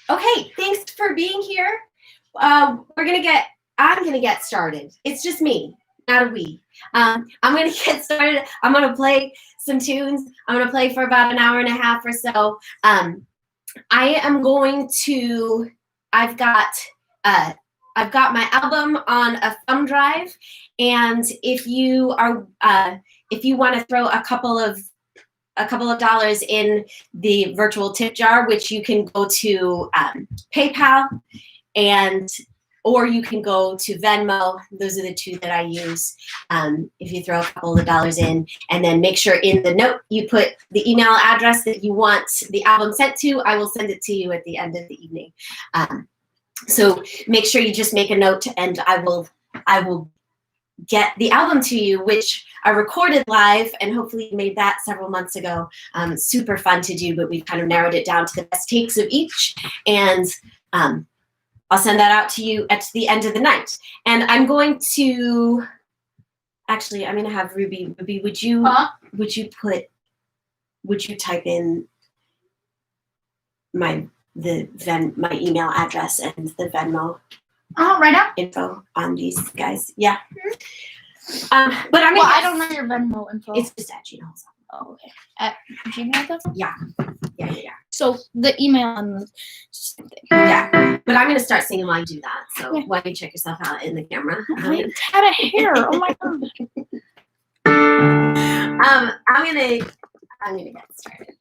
Okay, thanks for being here. I'm gonna get started. It's just me, not a we. I'm gonna get started. I'm gonna play some tunes. I'm gonna play for about an hour and a half or so. I've got my album on a thumb drive, and if you want to throw a couple of dollars in the virtual tip jar, which you can go to PayPal or you can go to Venmo. Those are the two that I use. If you throw a couple of dollars in, and then make sure in the note you put the email address that you want the album sent to, I will send it to you at the end of the evening. So make sure you just make a note, and I will get the album to you, which I recorded live, and hopefully you made that several months ago. Super fun to do, but we've kind of narrowed it down to the best takes of each, and I'll send that out to you at the end of the night. And I'm going to have Ruby. Ruby, would you type in my email address and the Venmo right now info on these guys? Yeah. But I don't know your Venmo info. It's just at Gmail. Oh, okay. At gmail.com? Yeah. So the email and the same thing. Yeah. But I'm gonna start singing while you do that. So why don't you check yourself out in the camera? I had a hair. Oh my god. I'm gonna get started.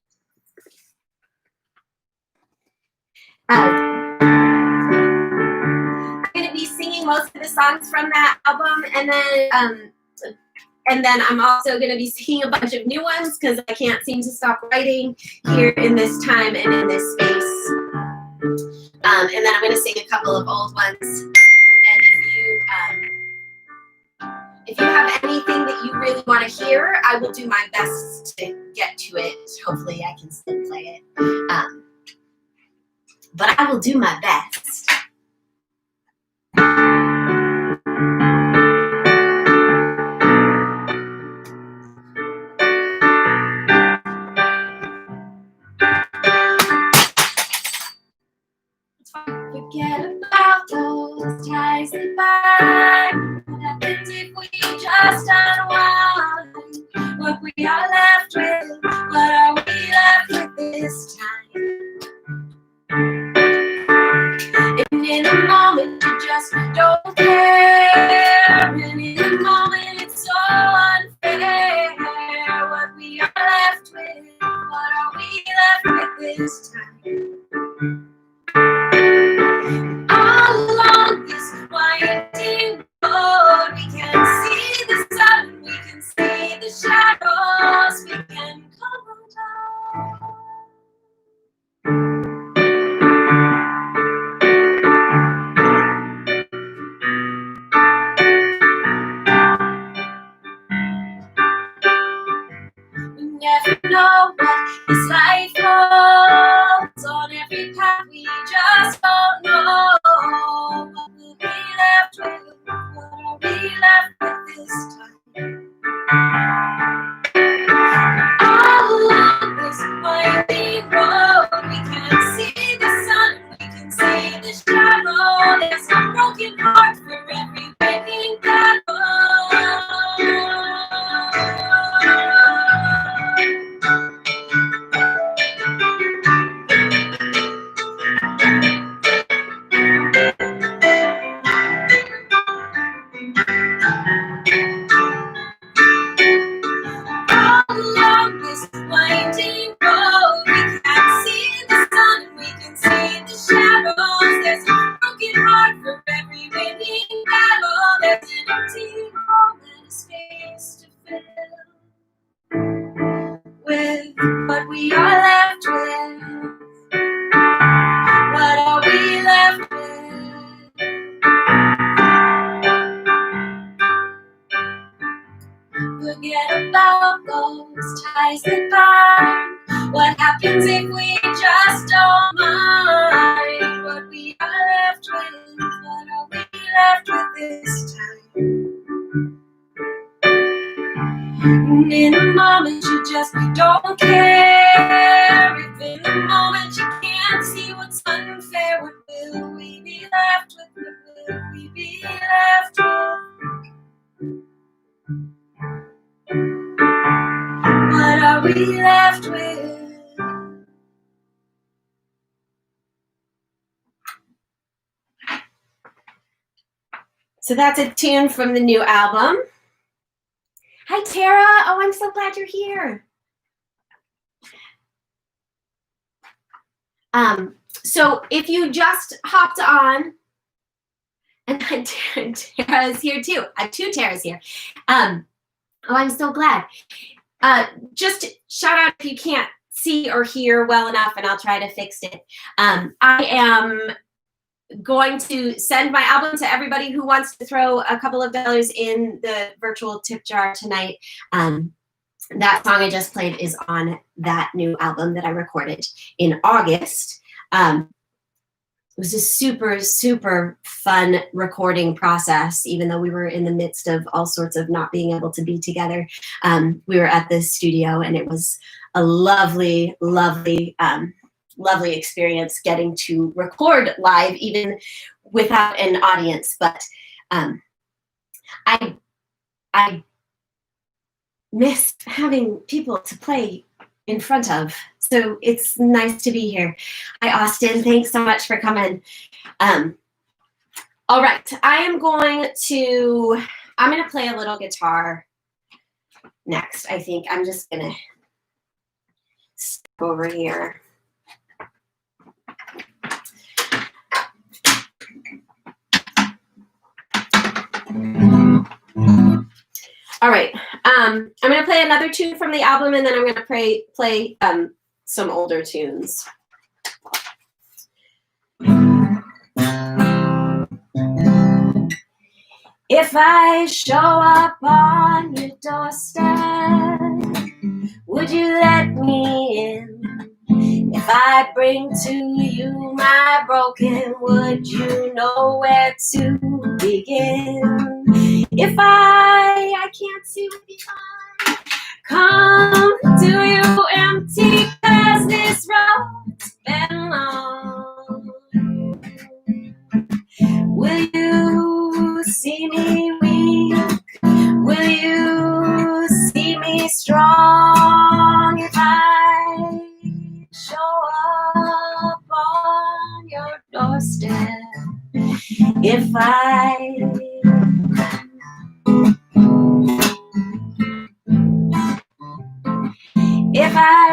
I'm gonna be singing most of the songs from that album, and then I'm also going to be singing a bunch of new ones because I can't seem to stop writing here in this time and in this space. And then I'm going to sing a couple of old ones. And if you have anything that you really want to hear, I will do my best to get to it. Hopefully I can still play it. But I will do my best. Forget about those ties that bind. What happens if we just unwind? What we are left with, what are we left with this time? And in a moment you just don't care. And in a moment it's so unfair. What we are left with, what are we left with this time? Along this winding road, we can see the sun, we can see the shadows, we can come down. We never know what this life holds. On every path we just don't know. What will be left with? What are we left with this time? All along this winding road, we can see the sun, we can see the shadow. There's a broken heart for every waking battle. Along this winding road, we can see the sun, we can see the shadows. There's a broken heart for every winning battle. There's an empty moment, a space to fill with what we are left with. What are we left with? Forget about those ties that bind. What happens if we just don't mind? What we are left with, what are we left with this time? And in a moment you just don't care. If in a moment you So that's a tune from the new album. Hi, Tara. Oh, I'm so glad you're here. So if you just hopped on, and Tara is here too. I have two Taras here. Oh, I'm so glad. Just shout out if you can't see or hear well enough, and I'll try to fix it. I am going to send my album to everybody who wants to throw a couple of dollars in the virtual tip jar tonight. That song I just played is on that new album that I recorded in August. It was a super, super fun recording process, even though we were in the midst of all sorts of not being able to be together. We were at the studio, and it was a lovely, lovely, lovely experience getting to record live, even without an audience. But I miss having people to play in front of. So it's nice to be here. Hi, Austin. Thanks so much for coming. All right. I'm going to play a little guitar next, I think. I'm just going to step over here. All right, I'm going to play another tune from the album, and then I'm going to play some older tunes. If I show up on your doorstep, would you let me in? If I bring to you my broken, would you know where to begin? If I can't see with the eye, come to you empty, 'cause this road's been long. Will you see me weak? Will you see me strong? If I show up on your doorstep, if I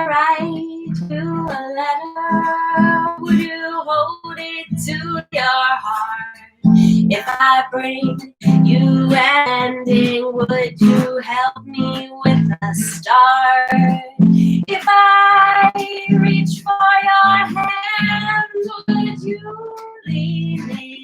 write you a letter, would you hold it to your heart? If I bring you an ending, would you help me with a start? If I reach for your hand, would you lean in?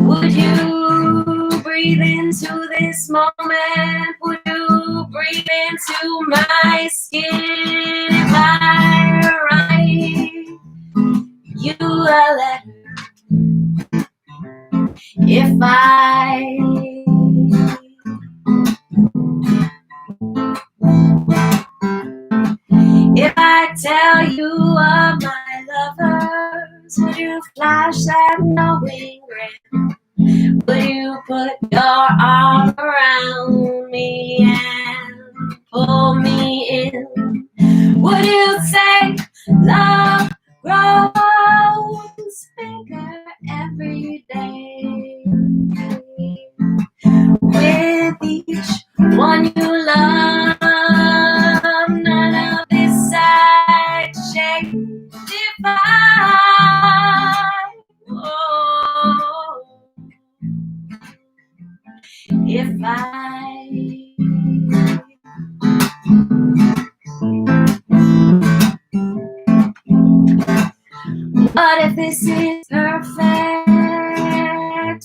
Would you breathe into this moment? Would you breathe into my skin? If I write you a letter, if I tell you of my lovers, would you flash that knowing grin? Would you put your arm around me and pull me in? Would you say love grows bigger every day? With each one you love, none of this sad shame divide. What if this is perfect?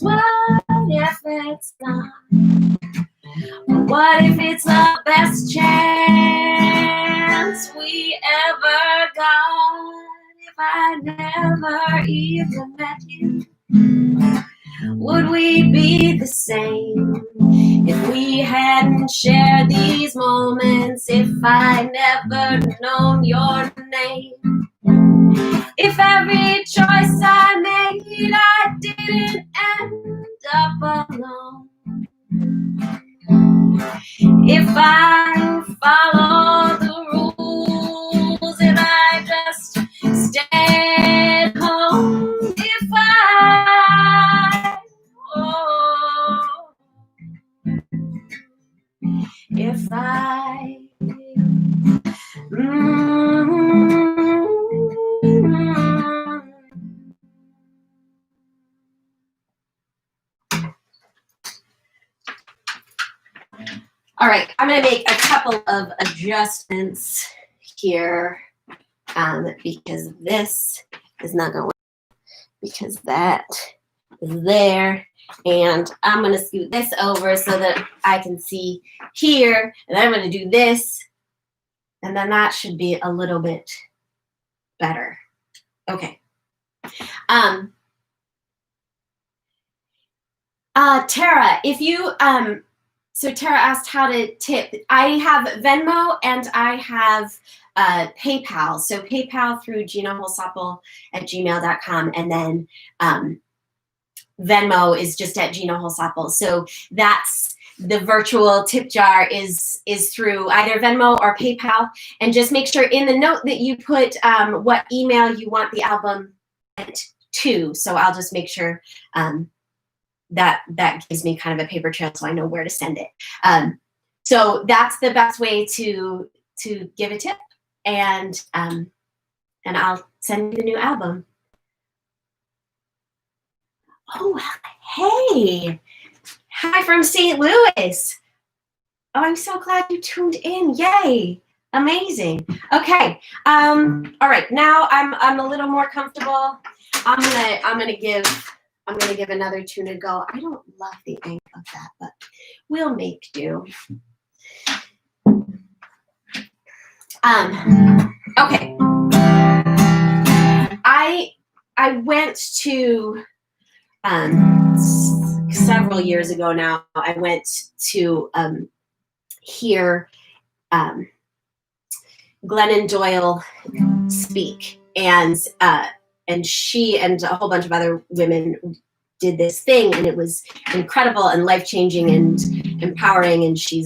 What if it's not? What if it's the best chance we ever got? If I never even met you, would we be the same? If we hadn't shared these moments, if I never known your name, if every choice I made I didn't end up alone, if I follow the rules, if I just stay at home, if I All right, I'm gonna make a couple of adjustments here because this is not gonna work because that is there. And I'm gonna scoot this over so that I can see here. And I'm gonna do this. And then that should be a little bit better. Okay. Tara, if you, so Tara asked how to tip. I have Venmo and I have PayPal. So PayPal through ginaholsapple@gmail.com, and then Venmo is just at Gina Holsapple. So that's the virtual tip jar is through either Venmo or PayPal. And just make sure in the note that you put what email you want the album to. So I'll just make sure that gives me kind of a paper trail so I know where to send it. So that's the best way to give a tip, and I'll send you the new album. Oh, hey. Hi from St. Louis. Oh, I'm so glad you tuned in. Yay. Amazing. Okay. All right. Now I'm a little more comfortable. I'm gonna give another tune a go. I don't love the angle of that, but we'll make do. Okay. I went to several years ago now. I went to hear Glennon Doyle speak, and she and a whole bunch of other women did this thing, and it was incredible and life-changing and empowering. And she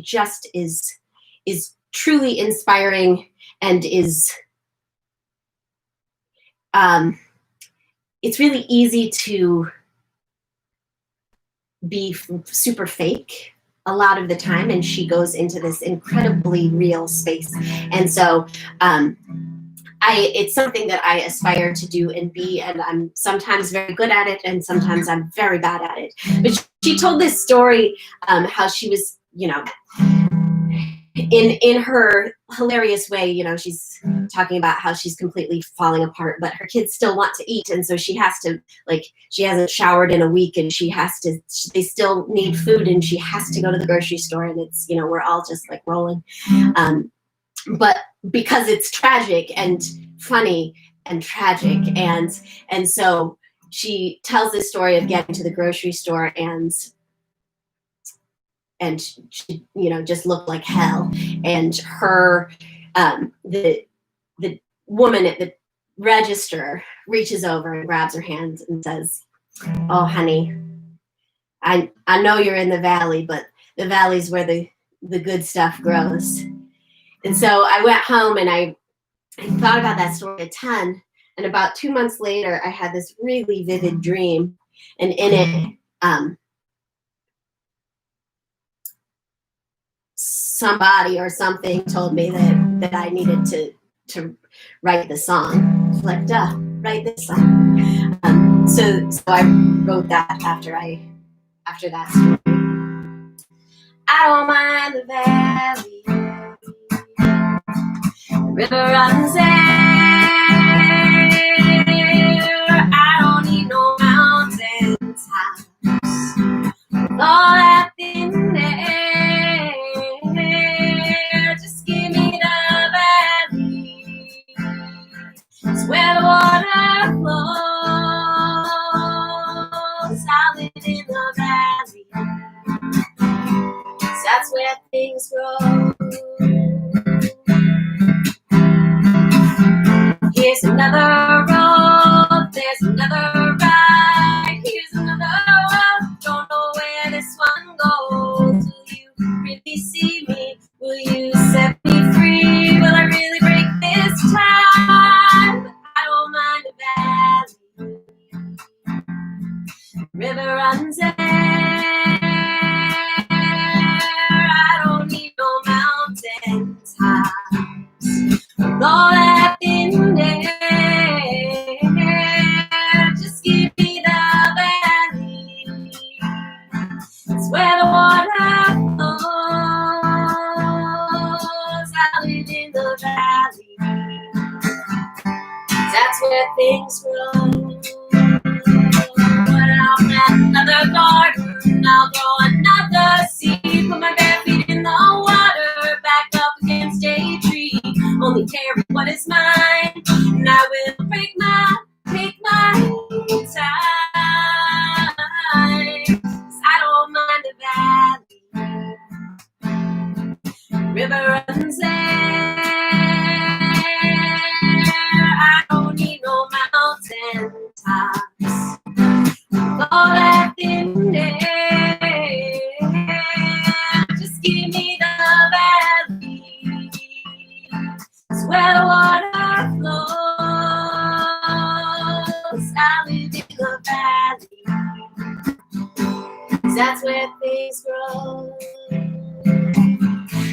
just is truly inspiring, and is it's really easy to be super fake a lot of the time, and she goes into this incredibly real space. And so it's something that I aspire to do and be, and I'm sometimes very good at it and sometimes I'm very bad at it. But she told this story, how she was, in her hilarious way, she's talking about how she's completely falling apart, but her kids still want to eat. And so she has to, she hasn't showered in a week, and they still need food, and she has to go to the grocery store, and it's, we're all just rolling. But because it's tragic and funny and tragic. And so she tells this story of getting to the grocery store, and she, just looked like hell. And her, the woman at the register reaches over and grabs her hand and says, "Oh, honey, I know you're in the valley, but the valley's where the good stuff grows." And so I went home and I thought about that story a ton. And about 2 months later, I had this really vivid dream, and in it, somebody or something told me that I needed to write the song. It's like, duh, write this song. So I wrote that after that story. I don't mind the valley, the river runs there. I don't need no mountains high, with all that thin air. Just give me the valley. It's where the water flows. I live in the valley. That's where things grow. Here's another road, there's another ride. Here's another road, don't know where this one goes. Will you really see me? Will you set me free? Will I really break this time? But I don't mind the valley. The river runs there. I don't need no mountains high. All that in there, just give me the valley. It's where the water flows. that's where things grow. I'll plant another garden, I'll grow another seed, put my bare feet in the water, back up against a tree, only carry what is mine, and I will take my time, 'cause I don't mind the valley, river runs there, I don't need no mountain tops, all that thin air, just give me the valley, it's where the water flows, I live in the valley, 'cause that's where things grow.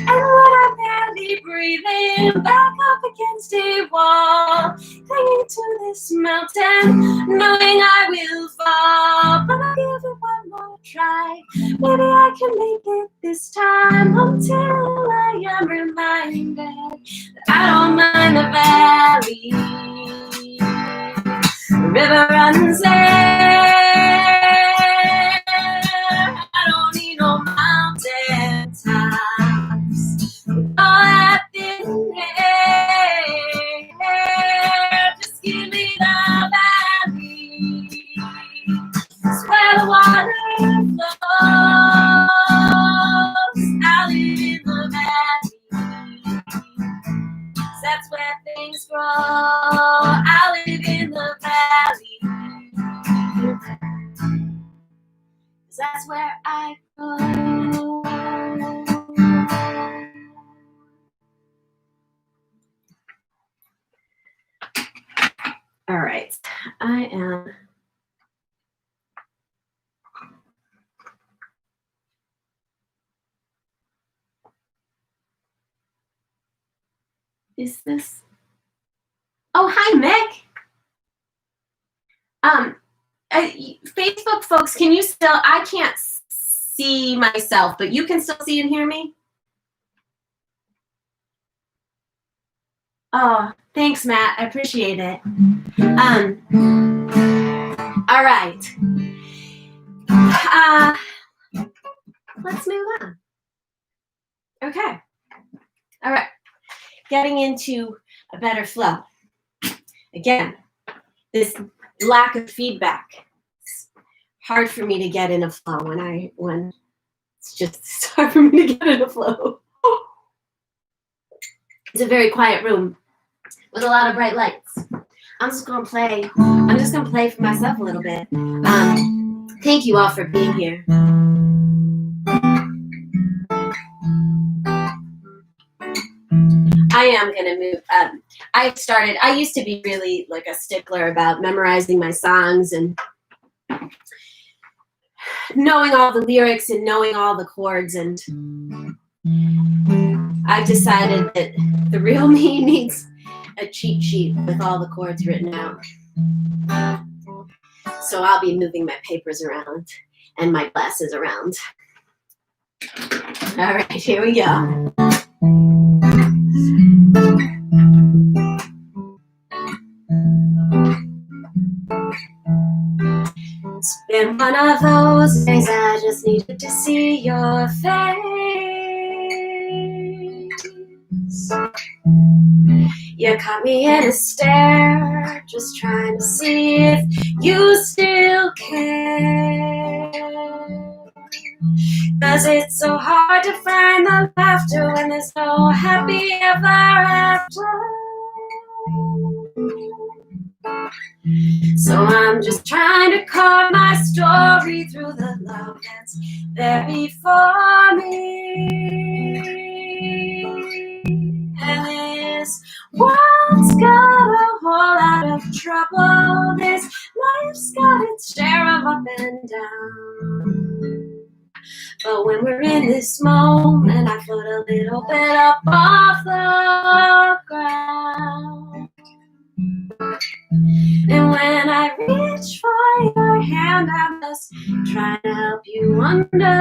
And when I'm barely breathing, back up against a wall, clinging to this mountain, knowing I will fall, but I'll give it one more try. Maybe I can make it this time, until I am reminded that I don't mind the valley. The river runs there, I don't need no mountain tops, all that thin air, just give me the valley, it's where the water flows, I live in the valley, 'cause that's where things grow, I live in the valley, 'cause that's where I go. All right, I am. Is this? Oh, hi, Mick. Facebook folks, can you still? I can't see myself, but you can still see and hear me. Oh, thanks, Matt. I appreciate it. All right. Let's move on. Okay. All right. Getting into a better flow. Again, this lack of feedback. It's hard for me to get in a flow when it's hard for me to get in a flow. It's a very quiet room with a lot of bright lights. I'm just gonna play for myself a little bit. Thank you all for being here. I am gonna move. I used to be really like a stickler about memorizing my songs and knowing all the lyrics and knowing all the chords, and I've decided that the real me needs a cheat sheet with all the chords written out. So I'll be moving my papers around and my glasses around. All right, here we go. It's been one of those days I just needed to see your face. You caught me in a stare, just trying to see if you still care. 'Cause it's so hard to find the laughter when there's no happy ever after. So I'm just trying to carve my story through the love that's there before me. And this world's got a whole lot of trouble. This life's got its share of up and down. But when we're in this moment, I float a little bit up off the ground. And when I reach for your hand, I'm just trying to help you understand.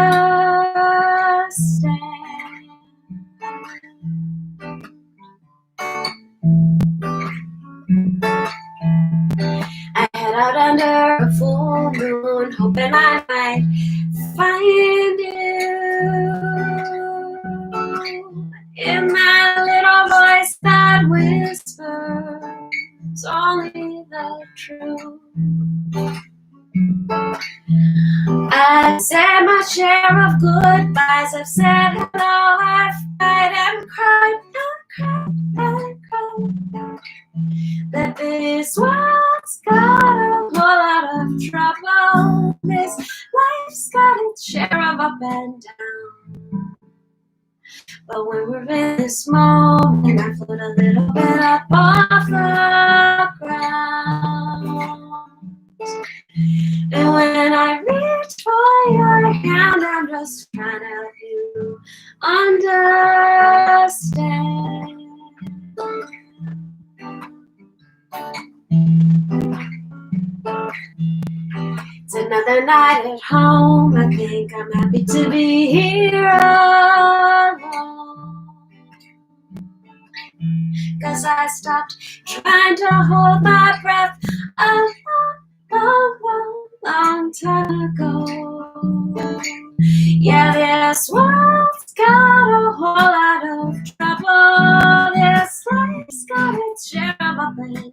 only the truth. I've said my share of goodbyes. I've said hello, I've cried and cried and cried and cried. That this world's got a whole lot of trouble. This life's got its share of up and down. But when we're in this moment, I float a little bit up off the ground. And when I reach for your hand, I'm just trying to help you understand. It's another night at home. I think I'm happy to be here alone. 'Cause I stopped trying to hold my breath a long time ago. Yeah, this world's got a whole lot of trouble. This life's got its share of up and down.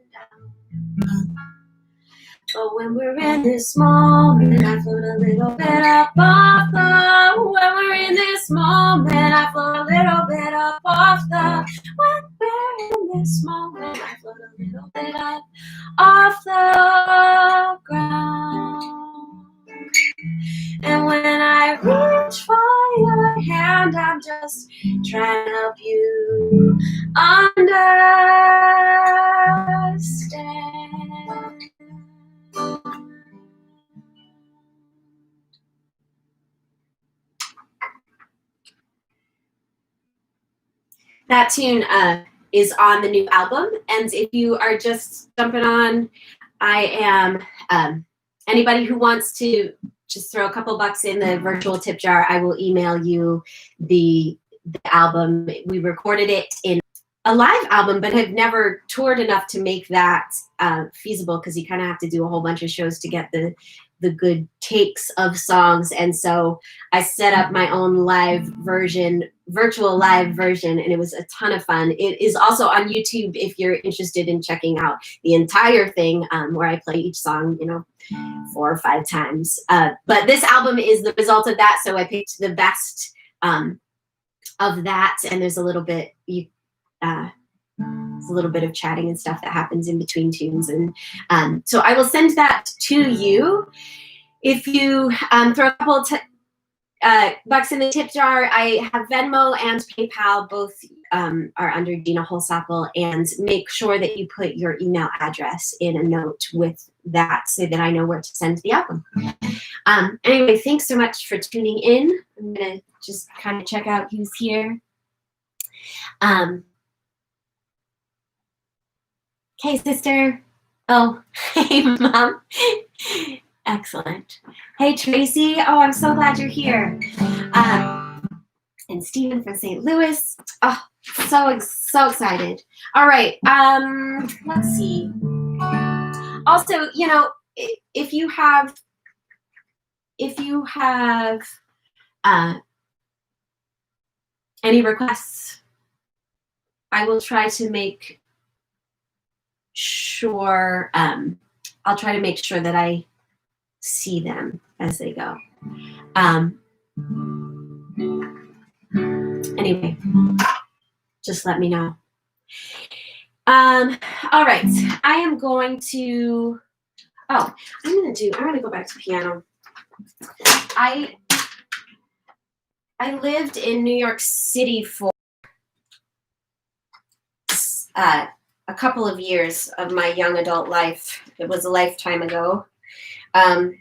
But when we're in this moment, I float a little bit up off the. When we're in this moment, I float a little bit up off the. When we're in this moment, I float a little bit up off the ground. And when I reach for your hand, I'm just trying to help you understand. That tune is on the new album, and if you are just jumping on, I am anybody who wants to just throw a couple bucks in the virtual tip jar. I will email you the album. We recorded it in a live album, but have never toured enough to make that feasible, because you kind of have to do a whole bunch of shows to get the good takes of songs. And so I set up my own live version, virtual live version, and it was a ton of fun. It is also on YouTube if you're interested in checking out the entire thing, where I play each song, 4 or 5 times. But this album is the result of that, so I picked the best of that, and there's a little bit of chatting and stuff that happens in between tunes, and so I will send that to you. If you throw a couple bucks in the tip jar, I have Venmo and PayPal. Both are under Gina Holsapple, and make sure that you put your email address in a note with that so that I know where to send the album. Anyway, thanks so much for tuning in. I'm gonna just kind of check out who's here. Hey, sister. Oh, hey, Mom. Excellent. Hey, Tracy. Oh, I'm so glad you're here. And Stephen from St. Louis. Oh, so excited. All right. Let's see. Also, if you have any requests, I will try to make sure. I'll try to make sure that I see them as they go. Anyway, just let me know. All right, I am going to. I'm gonna go back to piano. I lived in New York City for a couple of years of my young adult life. It was a lifetime ago. But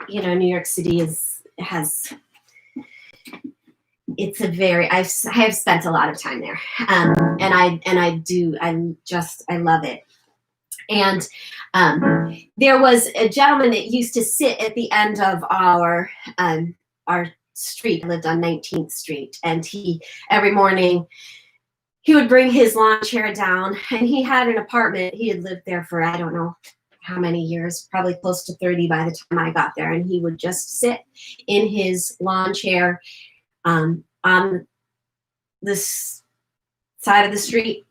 New York City I have spent a lot of time there. And I love it. And there was a gentleman that used to sit at the end of our street. I lived on 19th Street, and every morning he would bring his lawn chair down, and he had an apartment. He had lived there for, I don't know how many years, probably close to 30 by the time I got there. And he would just sit in his lawn chair on this side of the street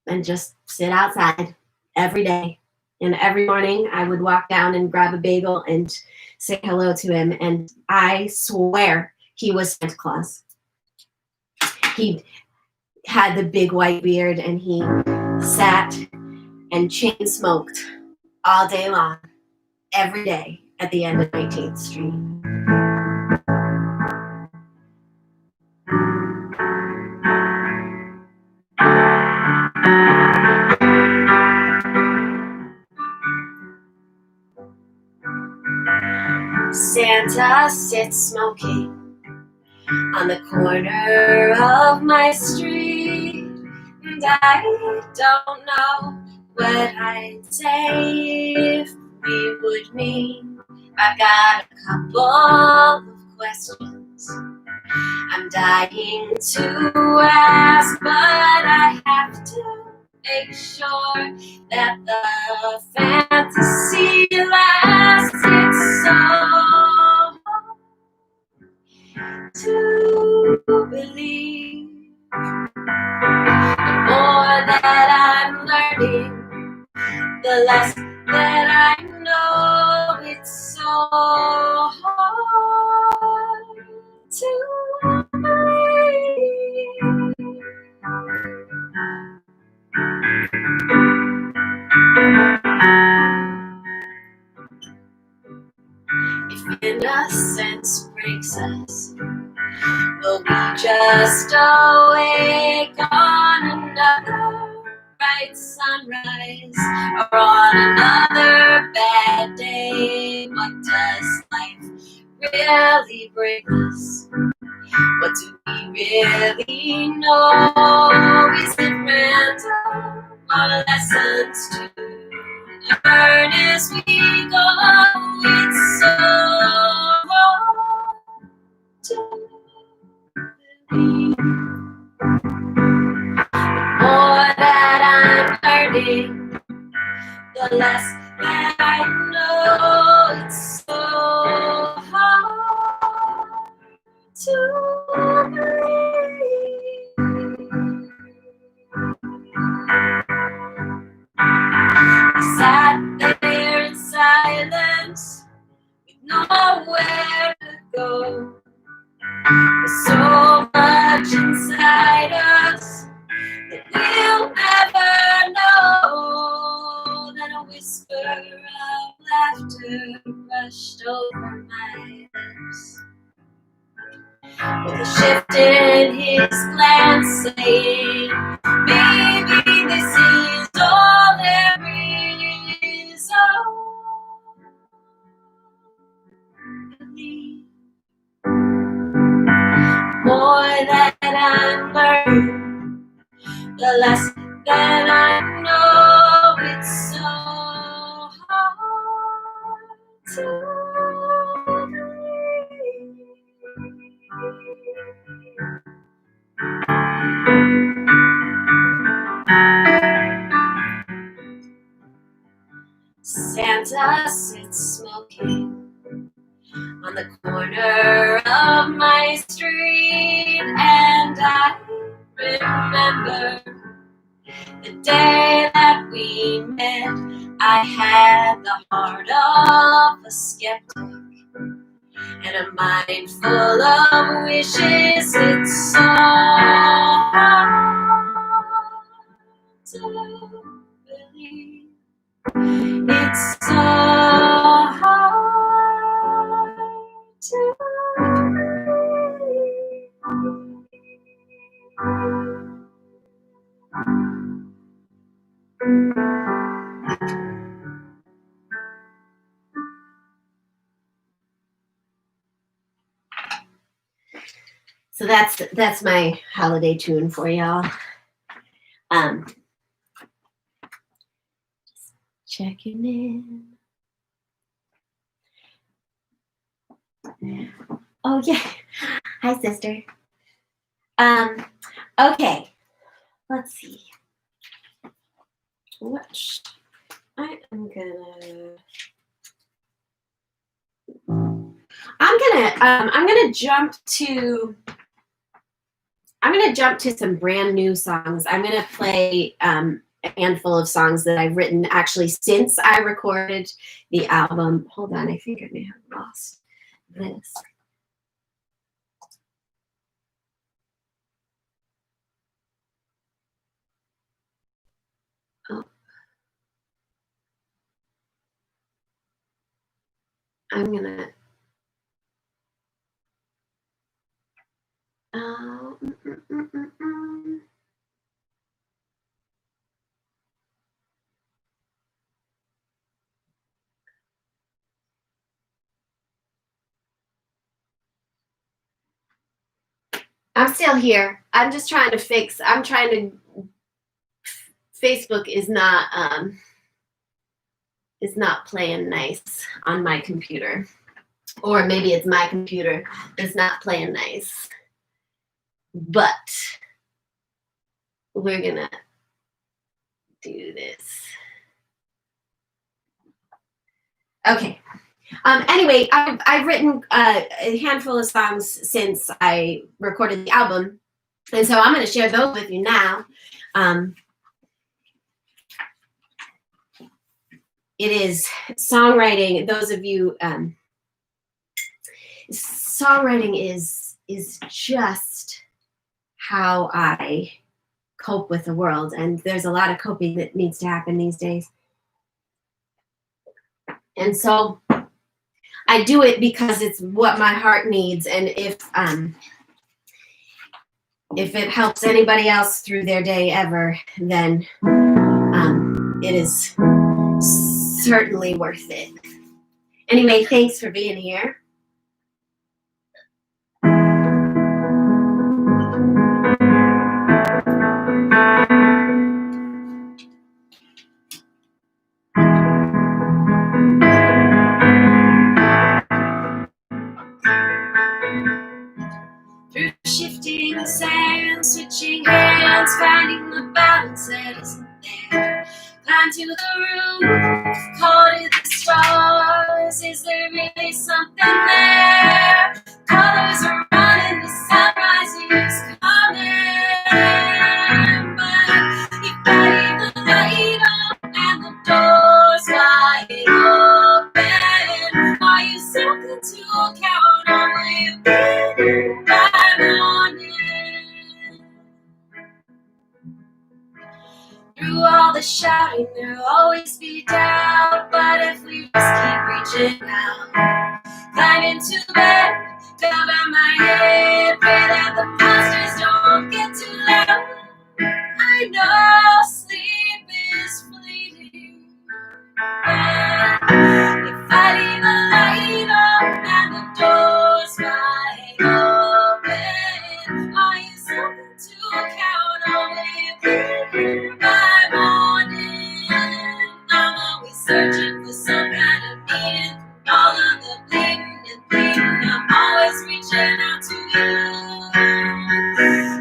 and just sit outside every day. And every morning I would walk down and grab a bagel and say hello to him. And I swear he was Santa Claus. He had the big white beard and he sat and chain smoked all day long, every day at the end of 19th Street. Santa sits smoking on the corner of my street, and I don't know what I'd say if we would meet. I've got a couple of questions I'm dying to ask, but I have to make sure that the fantasy lasts. It's so hard to believe. The more that I'm learning, the less that I know. It's so hard to believe. If innocence breaks us, will we just awake on another bright sunrise, or on another bad day? What does life really bring us? What do we really know? Is it random, or lessons to learn as we go? It's so hard to believe. The more that I'm learning, the less that I know. It's so hard to believe. I sat there in silence with nowhere to go. There's so much inside us that we'll never know. Then a whisper of laughter rushed over my lips, with a shift in his glance saying, "Maybe this is all there is." Oh, believe. More that I'm learning, the less that I know. It's so hard to believe. Santa sits smoking on the corner of my street, and I remember the day that we met. I had the heart of a skeptic and a mind full of wishes. It's so hard to believe. It's so hard to believe. So that's my holiday tune for y'all. Checking in. Oh yeah. Hi, sister. Okay. Let's see. What I'm gonna jump to I'm going to jump to some brand new songs. I'm going to play a handful of songs that I've written actually since I recorded the album. Hold on, I think I may have lost this. Oh. I'm going to... I'm still here. I'm just trying to fix. Facebook is not playing nice on my computer, or maybe it's my computer that's not playing nice. But we're gonna do this. Okay. Anyway, I've written a handful of songs since I recorded the album, and so I'm going to share those with you now. It is songwriting. Those of you, songwriting is just how I cope with the world, and there's a lot of coping that needs to happen these days. And so I do it because it's what my heart needs, and if it helps anybody else through their day ever, then it is certainly worth it. Anyway, thanks for being here. Through shifting sand, switching hands, finding the balance that isn't there. Climb to the roof, caught in the stars. Is there really something there? Colors are running, the sunrise is coming. But you gotta leave the light on and the doors wide open. Are you something to count on? Will you be here by morning? Through all the shouting, there'll always be doubt. But if we just keep reaching out, climb into bed, cover my head, pray that the monsters don't get too loud. I know sleep is fleeting, but if I leave the light on and the doors wide open, are you something to count on? Will you be here by morning? I'm always searching for some kind of meaning. All of the bleeding and bleeding, I'm always reaching out to you.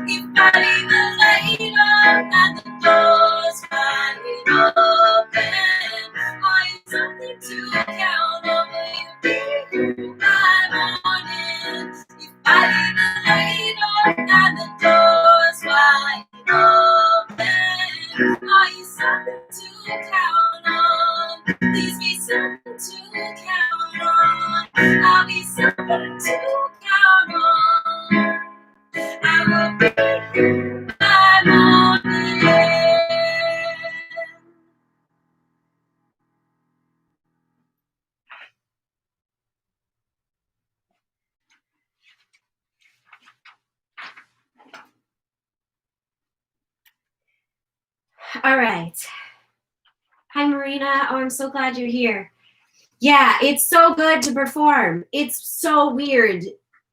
If I leave the light on and the doors wide open, are you something to count on? Will you be here by morning? If I leave the light on and the doors wide open, are you something to count on? Please be something to count on. I'll be something to count on. I will be here by morning. All right. Hi, Marina. Oh, I'm so glad you're here. Yeah, it's so good to perform. It's so weird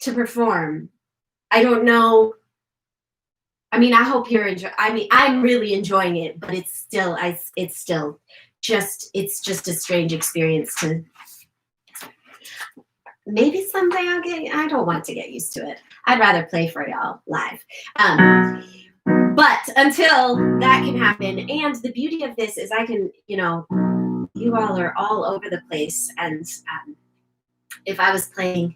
to perform. I don't know. I mean, I hope you're enjoying. I mean, I'm really enjoying it, but it's still just a strange experience to. Maybe someday I don't want to get used to it. I'd rather play for y'all live. But until that can happen, and the beauty of this is I can, you all are all over the place, and if I was playing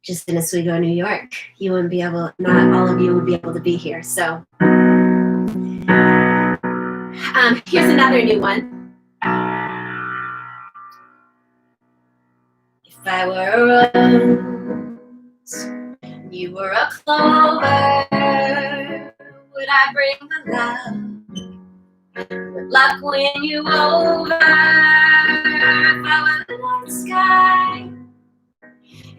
just in Oswego, New York, you wouldn't be able, not all of you would be able to be here. So here's another new one. If I were a rose, you were a clover, would I bring the love? Would luck win you over? If I were the night sky,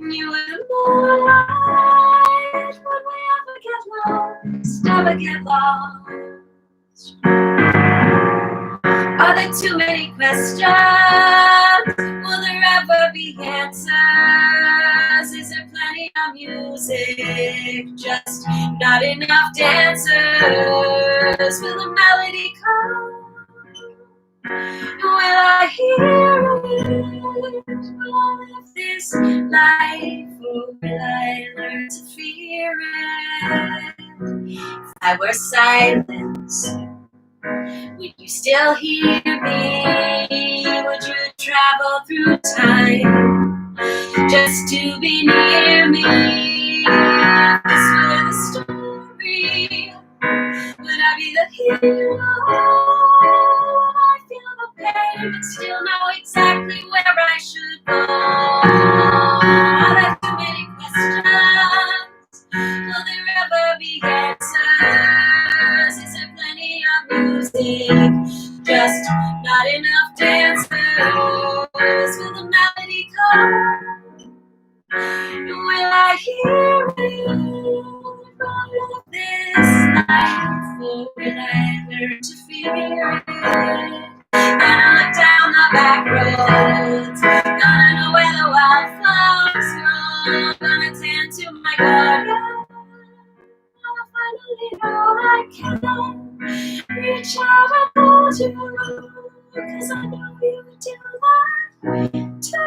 you were the moonlight, would we ever get lost? Never get lost. Are there too many questions? Will there ever be answers? Is there plenty of music? Just not enough dancers. Will the melody come? Will I hear it? Will I live this life? Or will I learn to fear it? If I were silence, would you still hear me? Would you travel through time just to be near me? If this were the story, would I be the hero? Would I feel the pain but still know exactly where I should go? Are there too many questions? Will there ever be answers? Is there plenty of music? Just not enough dancers. Will the melody come? Will I hear it? All of this life, or will I learn to fear it? Gonna look down the back roads, gonna know where the wildflowers grow, gonna tend to my garden. I'll finally know I can reach out and hold you, 'cause I know you do that too.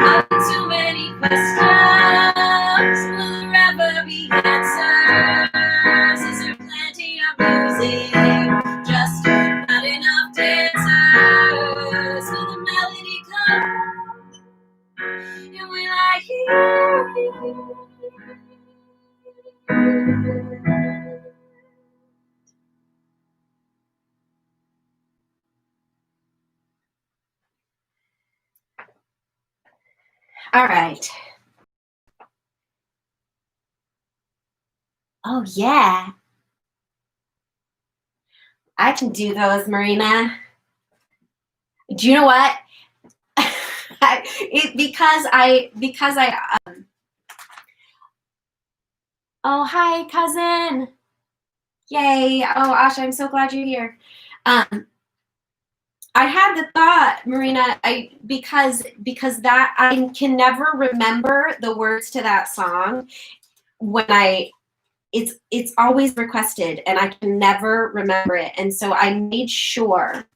Are there too many questions? Will there ever be answers? Is there plenty of music? Just not enough dancers. Will the melody come? And will I hear it? All right. Oh, yeah. I can do those, Marina. Do you know what? Because I oh, hi, cousin. Yay. Oh, Asha, I'm so glad you're here. I had the thought, Marina, because that I can never remember the words to that song when it's always requested and I can never remember it. And so I made sure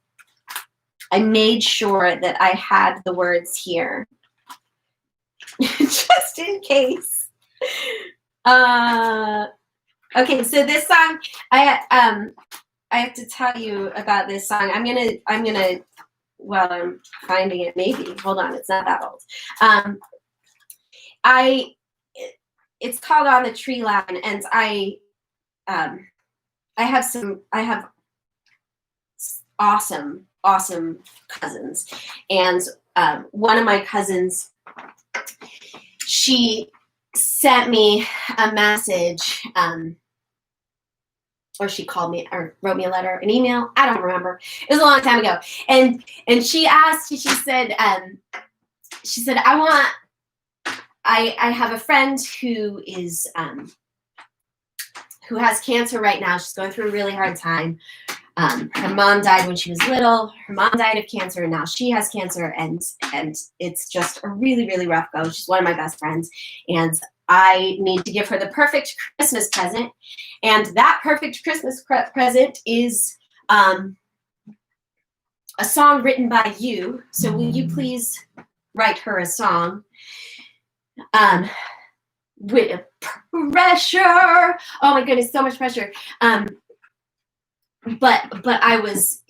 that I had the words here just in case. Okay, so this song, I have to tell you about this song. I'm gonna well, I'm finding it maybe. Hold on, it's not that old. It's called On the Tree Line, and I have awesome cousins, and one of my cousins, she sent me a message, or she called me or wrote me a letter, an email. I don't remember. It was a long time ago. And she asked, she said, I have a friend who is, who has cancer right now. She's going through a really hard time. Her mom died when she was little. Her mom died of cancer, and now she has cancer, and it's just a really, really rough go. She's one of my best friends, and I need to give her the perfect Christmas present, and that perfect Christmas present is a song written by you. So will you please write her a song? With pressure. Oh my goodness, so much pressure. But I was,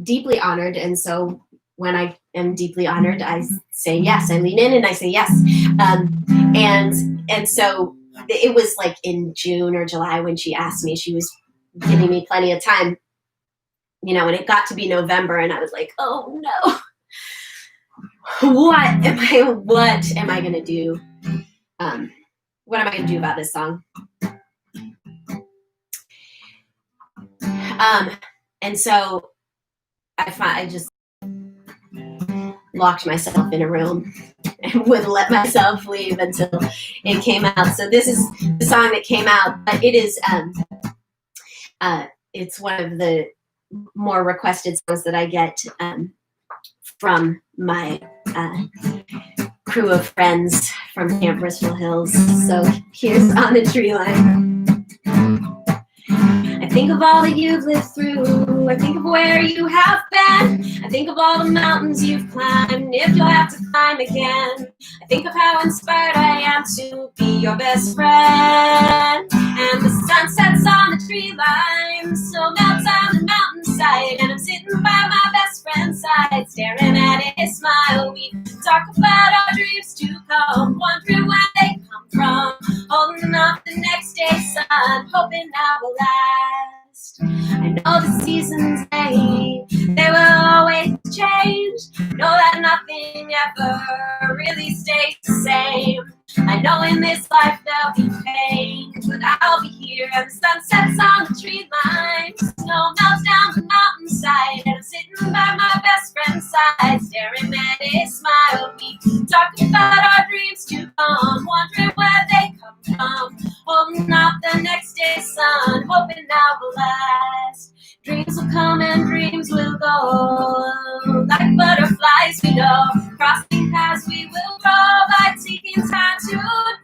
deeply honored. And so when I am deeply honored, I say yes. I lean in and I say yes. And so it was like in June or July when she asked me. She was giving me plenty of time, you know, and it got to be November, and I was like, oh no. What am I gonna do? What am I gonna do about this song? And so I just locked myself in a room and wouldn't let myself leave until it came out. So this is the song that came out, but it is it's one of the more requested songs that I get from my crew of friends from Camp Bristol Hills. So here's On the Tree Line. I think of all that you've lived through. I think of where you have been. I think of all the mountains you've climbed, if you'll have to climb again. I think of how inspired I am to be your best friend. And the sun sets on the tree line, snow melts on the mountainside, and I'm sitting by my best friend's side, staring at his smile. We talk about our dreams to come, wondering where they come from, holding up the next day's sun, hoping I will last. I know the seasons they will always change. Know that nothing ever really stays the same. I know in this life there'll be pain, but I'll be here and the sun sets on the tree line. Snow melts down the mountainside, and I'm sitting by my best friend's side, staring at his smile. We talk about our dreams to come, wondering where they come from, holding up the next day's sun, hoping I will last. Dreams will come and dreams will go, like butterflies we know, crossing paths we will grow by taking time to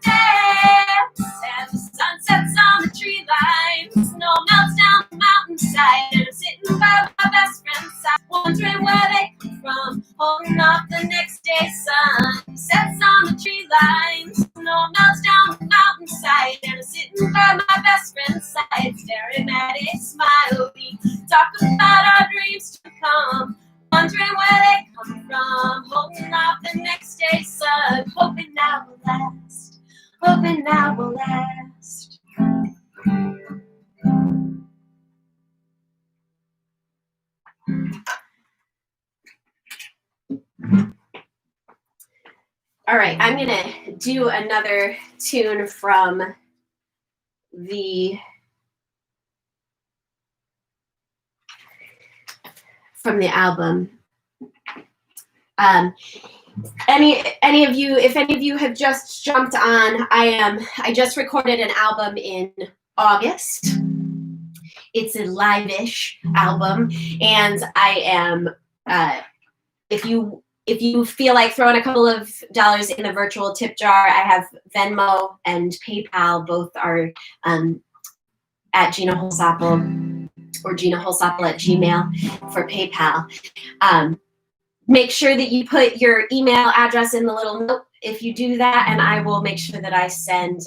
dance. And the sun sets on the tree line, snow melts down the mountainside, and I'm sitting by my best friend's side, wondering where they come from, holding up the next day's sun. Sets on the tree line, snow melts down the mountainside, and I'm sitting by my best friend's side, staring at his smile. We talk about our dreams to come, wondering where they come from, holding up the next day's sun, hoping I will last, hoping I will last. All right, I'm gonna do another tune from the album. Any of you, if any of you have just jumped on, I just recorded an album in August. It's a live-ish album, and I am if you feel like throwing a couple of dollars in the virtual tip jar, I have Venmo and PayPal. Both are at Gina Holsapple or Gina Holsapple at Gmail for PayPal. Make sure that you put your email address in the little note if you do that, and I will make sure that I send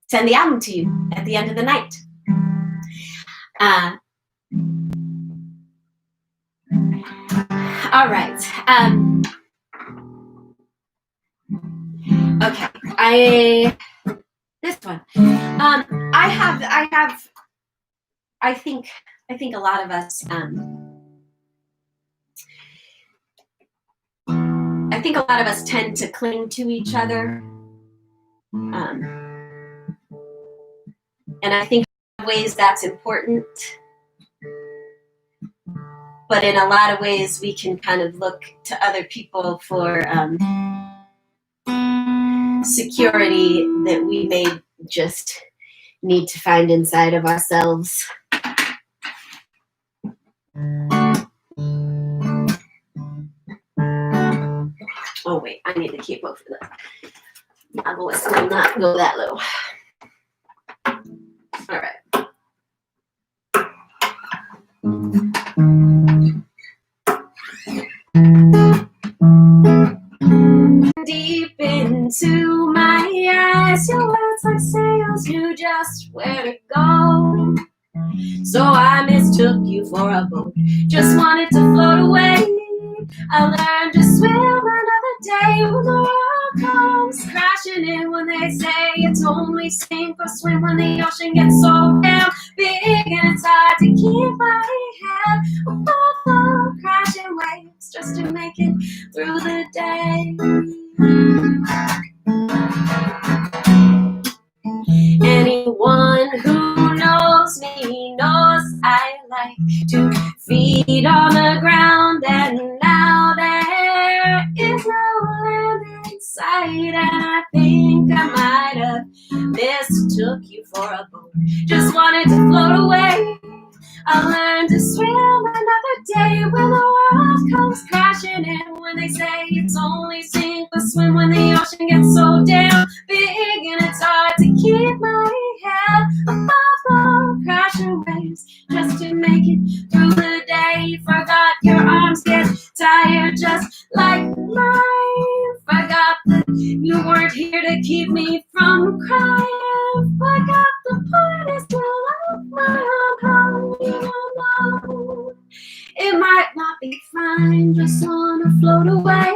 the album to you at the end of the night. All right. Okay. This one. I think a lot of us. I think a lot of us tend to cling to each other, and I think in ways that's important. But in a lot of ways, we can kind of look to other people for security that we may just need to find inside of ourselves. Oh, wait, I need to keep up for that. My voice will not go that low. All right. Deep into my eyes, your words like sails knew just where to go. So I mistook you for a boat, just wanted to float away. I learned to swim another day when the world comes crashing in. When they say it's only sink or swim, when the ocean gets so damn big and it's hard to keep my head above the crashing waves just to make it through the day. Anyone who knows me knows I like to feed on the ground, and now there is no land in sight, and I think I might have mistook you for a boat, just wanted to float away. I learned to swim another day when the world comes crashing in. When they say it's only sink or swim, when the ocean gets so damn big and it's hard to keep my head above the crashing waves just to make it through the day. Forgot your arms get tired just like mine. Forgot that you weren't here to keep me from crying. Forgot the point is to love my own home. It might not be fine, just wanna float away.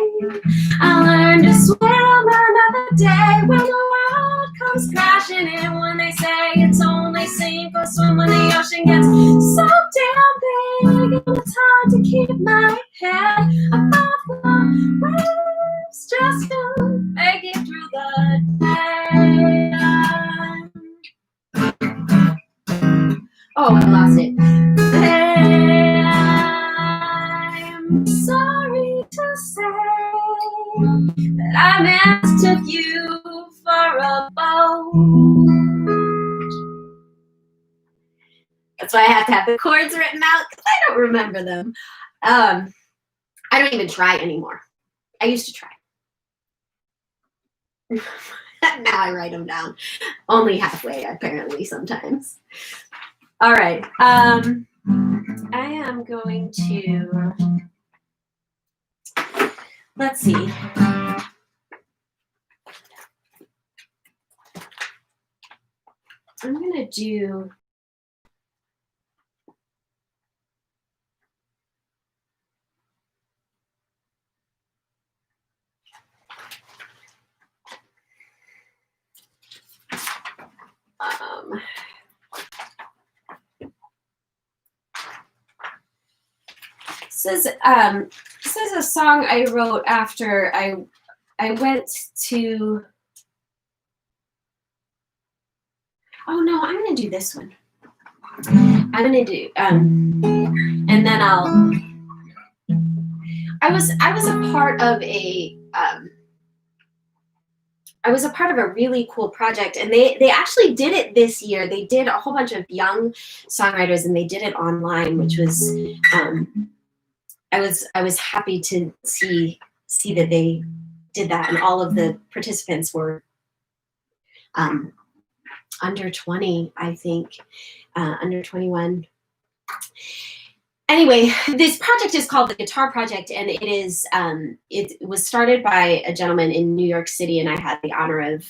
I learned to swim another day when the world comes crashing in. When they say it's only sink or swim, when the ocean gets so damn big and it's hard to keep my head above the waves just to make it through the day. Oh, I lost it. I'm sorry to say that I mistook you for a boat. That's why I have to have the chords written out, because I don't remember them. I don't even try anymore. I used to try. Now I write them down. Only halfway, apparently, sometimes. All right. I am going to, let's see. I'm going to do, this is a song I wrote after I went to, oh no, I'm gonna do this one. I'm gonna do, and then I was a part of a really cool project, and they actually did it this year. They did a whole bunch of young songwriters, and they did it online, which was, I was happy to see that they did that, and all of the participants were under 20, I think, under 21. Anyway, this project is called the Guitar Project, and it is it was started by a gentleman in New York City, and I had the honor of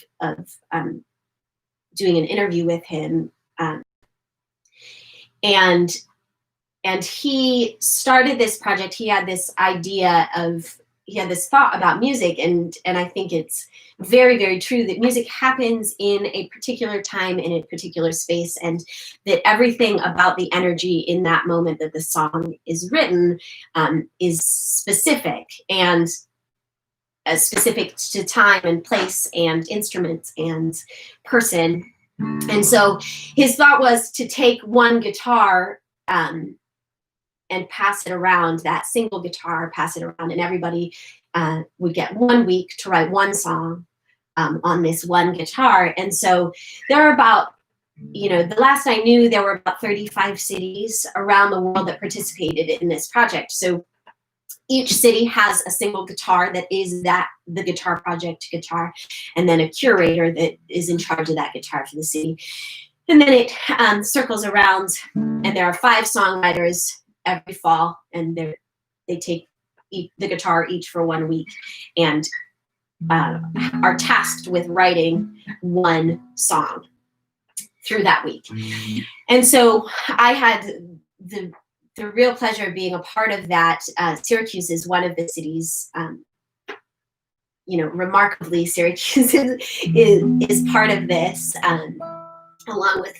doing an interview with him, and he started this project. He had this idea of, he had this thought about music, and I think it's very, very true that music happens in a particular time, in a particular space, and that everything about the energy in that moment that the song is written is specific, and specific to time and place and instruments and person. And so his thought was to take one guitar and pass it around, that single guitar, pass it around, and everybody would get 1 week to write one song on this one guitar. And so there are about, the last I knew, there were about 35 cities around the world that participated in this project. So each city has a single guitar that is the Guitar Project guitar, and then a curator that is in charge of that guitar for the city. And then it circles around, and there are 5 songwriters every fall, and they take the guitar each for 1 week, and are tasked with writing one song. through that week. And so I had the real pleasure of being a part of that. Syracuse is one of the cities, remarkably, Syracuse is part of this, along with,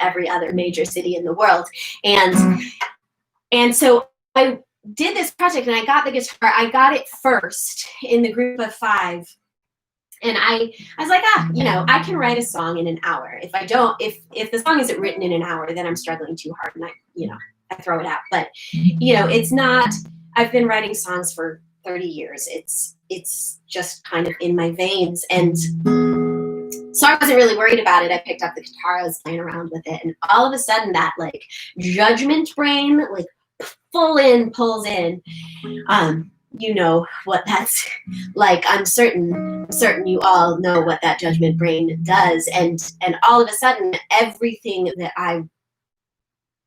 every other major city in the world. And so I did this project and I got the guitar. I got it first in the group of 5. And I was like, I can write a song in an hour. If the song isn't written in an hour, then I'm struggling too hard and I throw it out. But, it's not, I've been writing songs for 30 years. It's just kind of in my veins. And so I wasn't really worried about it. I picked up the guitar, I was playing around with it. And all of a sudden that like judgment brain, like pulls in. You know what that's like. I'm certain you all know what that judgment brain does. And all of a sudden, everything that I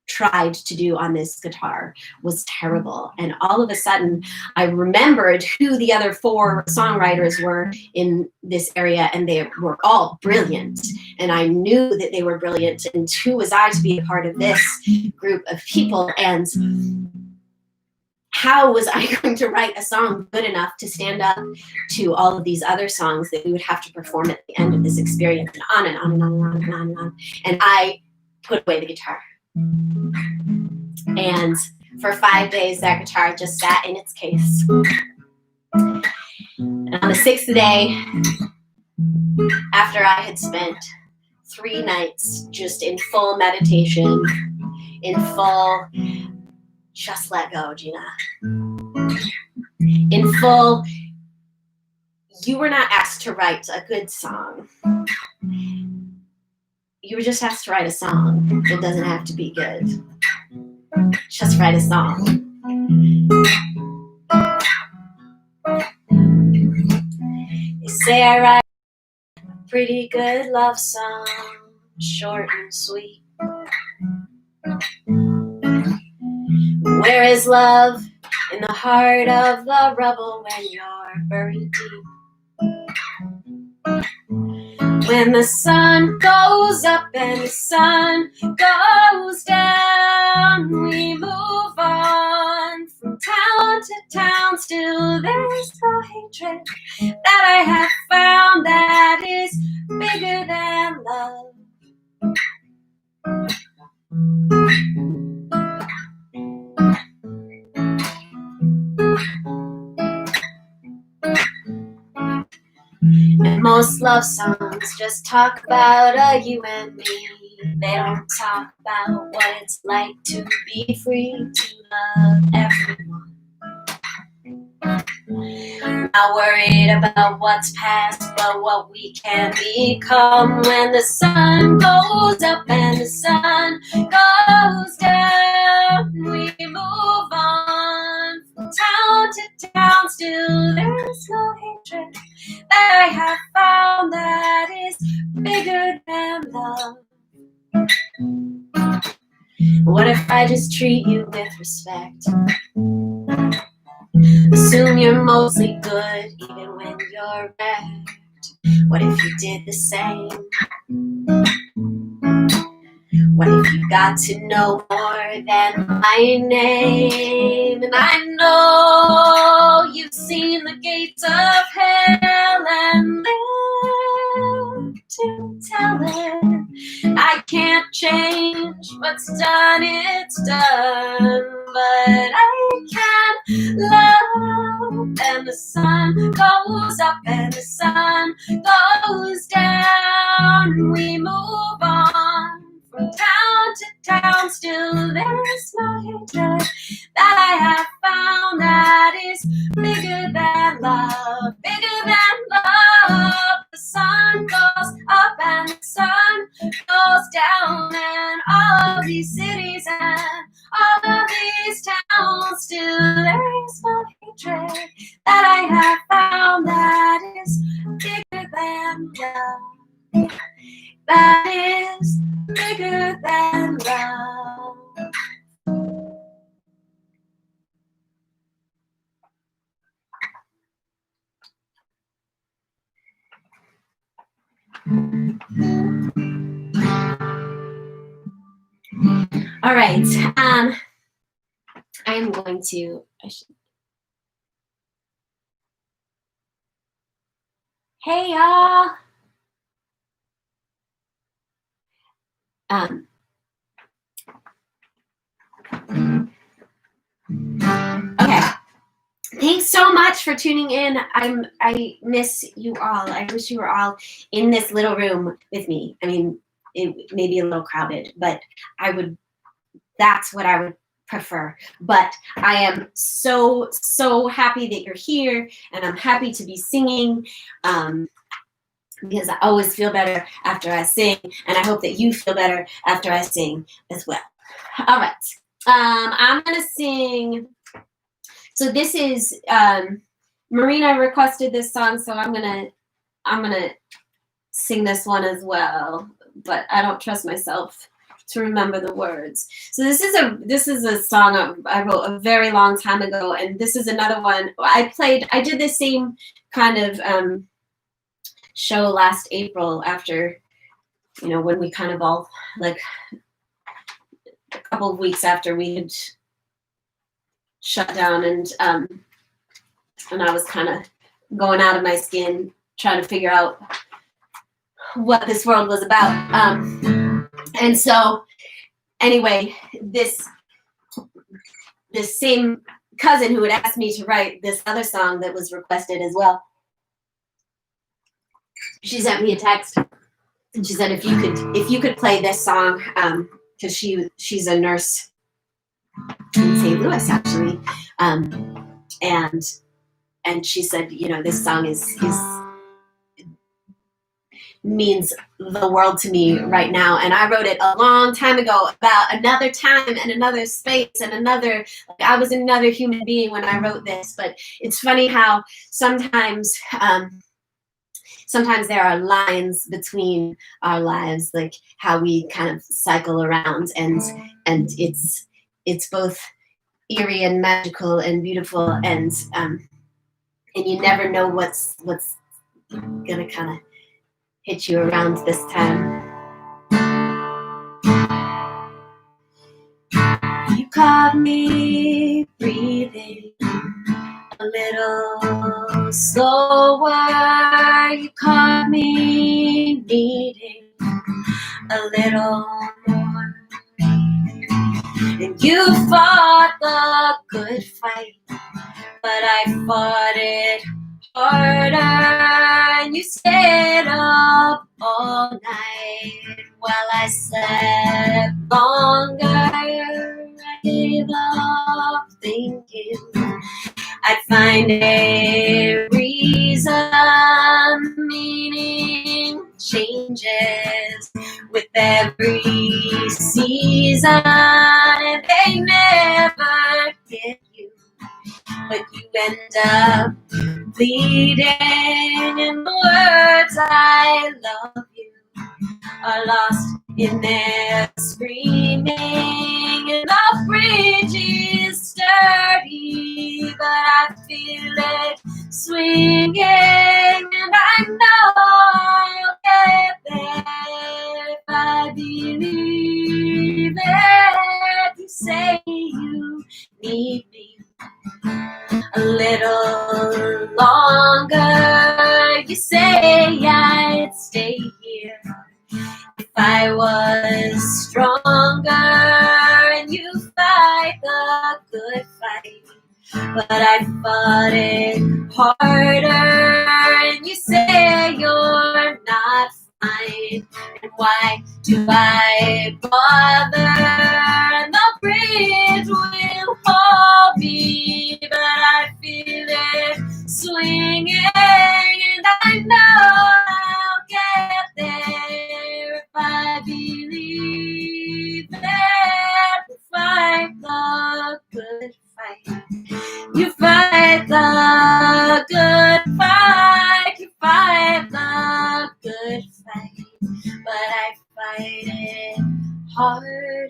tried to do on this guitar was terrible. And all of a sudden, I remembered who the other 4 songwriters were in this area, and they were all brilliant. And I knew that they were brilliant. And who was I to be a part of this group of people? And how was I going to write a song good enough to stand up to all of these other songs that we would have to perform at the end of this experience, and on and on and on and on and on and on. And I put away the guitar. And for 5 days, that guitar just sat in its case. And on the 6th day, after I had spent 3 nights just in full meditation, in full just let go, Gina. In full, you were not asked to write a good song. You were just asked to write a song. It doesn't have to be good. Just write a song. They say I write a pretty good love song, short and sweet. Where is love in the heart of the rubble when you're buried deep? When the sun goes up and the sun goes down, we move on from town to town. Still there's no hatred that I have found that is bigger than love. And most love songs just talk about you and me. They don't talk about what it's like to be free to love everyone. Not worried about what's past, but what we can become. When the sun goes up and the sun goes down, we move on from town to town. Still there's no hatred that I have found that is bigger than love. What if I just treat you with respect? Assume you're mostly good even when you're wrecked. What if you did the same? What if you got to know more than my name? And I know you've seen the gates of hell and lived to tell it. I can't change what's done, it's done. But I can love. And the sun goes up and the sun goes down. We move on from town to town. Still there's no hatred that I have found that is bigger than love. Bigger than love. The sun goes up and the sun goes down. And all of these cities and all of these towns, still there is no hatred that I have found that is bigger than love. That is bigger than love. All right. I'm going to. Hey y'all. Okay. Thanks so much for tuning in. I miss you all. I wish you were all in this little room with me. I mean, it may be a little crowded, but that's what I would prefer. But I am so happy that you're here, and I'm happy to be singing. Because I always feel better after I sing, and I hope that you feel better after I sing as well. All right. I'm gonna sing. So this is Marina requested this song, so I'm gonna sing this one as well. But I don't trust myself to remember the words. So this is a song I wrote a very long time ago, and this is another one I did the same kind of show last April after, when we kind of all, like, a couple of weeks after we had shut down, and I was kind of going out of my skin trying to figure out what this world was about. And so anyway, this same cousin who had asked me to write this other song that was requested as well, she sent me a text, and she said if you could play this song, because she's a nurse in St. Louis actually, and she said, this song means the world to me right now, and I wrote it a long time ago about another time and another space and I was another human being when I wrote this. But it's funny how sometimes there are lines between our lives, like how we kind of cycle around, and it's both eerie and magical and beautiful, and you never know what's gonna kind of hit you around this time. You caught me breathing a little slower. You caught me needing a little more. And you fought the good fight, but I fought it harder, and you stayed up all night while I slept longer. I gave up thinking I'd find a reason. Meaning changes with every season, and they never get you, but you end up bleeding, and the words I love you are lost in their screaming. And the bridge is sturdy, but I feel it swinging, and I know I'll get there if I believe it. You say you need me a little longer. You say I'd stay here if I was stronger, and you fight the good fight, but I fought it harder. And you say you're not fine, and why do I bother? And the bridge will hold me, but I feel it swinging, and I know I'll get there if I believe it. We fight the good fight. You fight the good fight. You fight the good fight, but I fight it harder.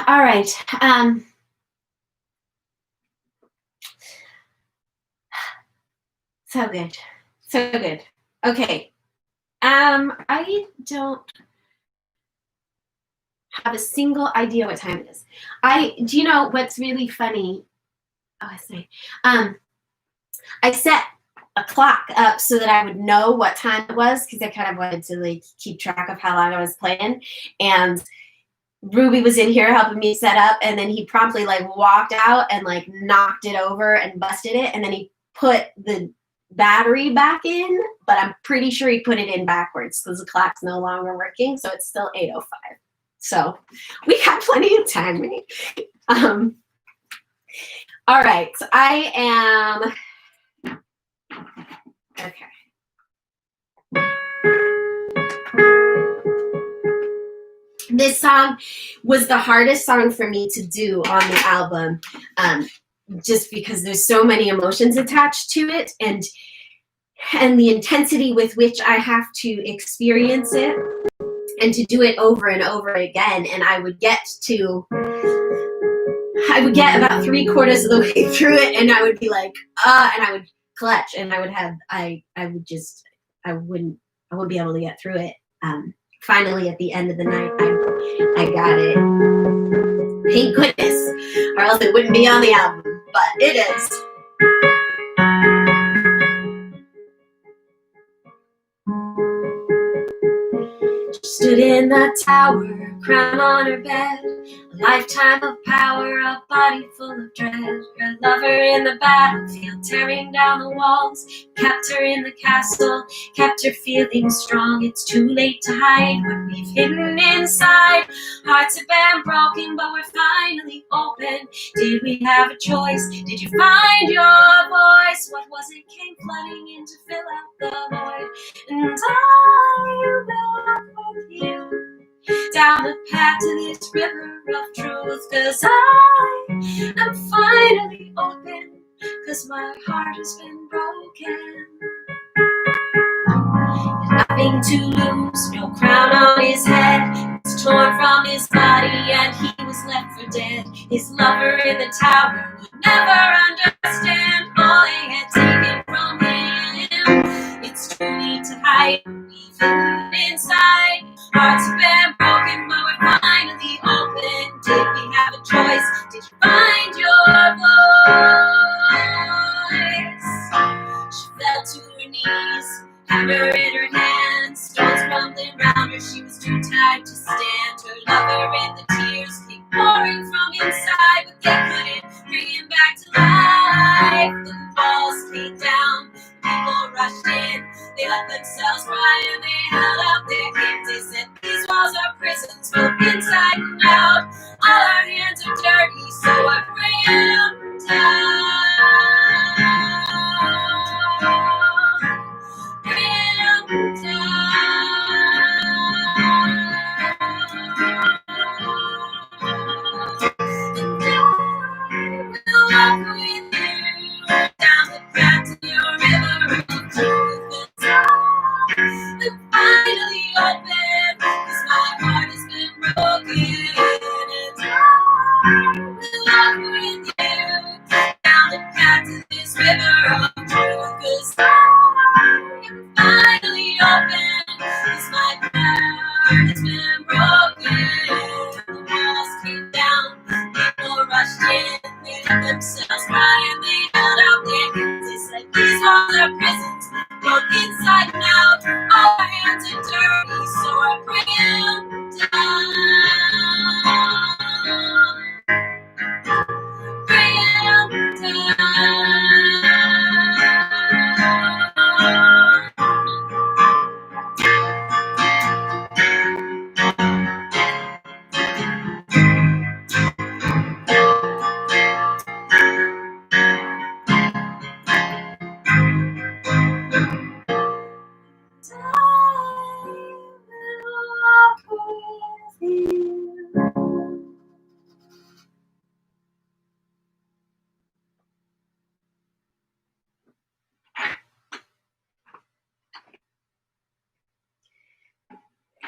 All right. So good. So good. Okay. I don't have a single idea what time it is. Do you know what's really funny? Oh, I say. I set a clock up so that I would know what time it was because I kind of wanted to like keep track of how long I was playing. And Ruby was in here helping me set up, and then he promptly like walked out and like knocked it over and busted it, and then he put the battery back in, but I'm pretty sure he put it in backwards because the clock's no longer working, so it's still 8:05. So we got plenty of time, right? All right, so I am okay. This song was the hardest song for me to do on the album, just because there's so many emotions attached to it, and the intensity with which I have to experience it and to do it over and over again. And I would get about 3/4 of the way through it, and I would be like, and I would clutch, and I wouldn't be able to get through it. Finally, at the end of the night, I got it. Thank goodness, or else it wouldn't be on the album, but it is. She stood in the tower, crown on her bed, a lifetime of power, a body full of dread. Her lover in the battlefield, tearing down the walls, kept her in the castle, kept her feeling strong. It's too late to hide what we've hidden inside. Hearts have been broken, but we're finally open. Did we have a choice? Did you find your voice? What was it came flooding in to fill out the void? And I will walk with you down the path to this river of truth, 'cause I am finally open, 'cause my heart has been broken. Nothing to lose, no crown on his head. It's torn from his body and he was left for dead. His lover in the tower would never understand all they had taken from him. It's too late to hide what we've hidden inside. Hearts have been broken, but we're finally open. Did we have a choice? Did you find your voice? She fell to her knees, hammer in her hand, stones crumbling round her. She was too tired to stand. Her lover and the tears came pouring from inside, but they couldn't bring him back to life. The walls came down, people rushed in. They let themselves cry and they held out their hands. They said these walls are prisons, both inside and out. All our hands are dirty, so I bring them down. Themselves crying, they held out their hands. They said these walls are prisons, both inside and out. All our hands are dirty, so I bring them down. Bring them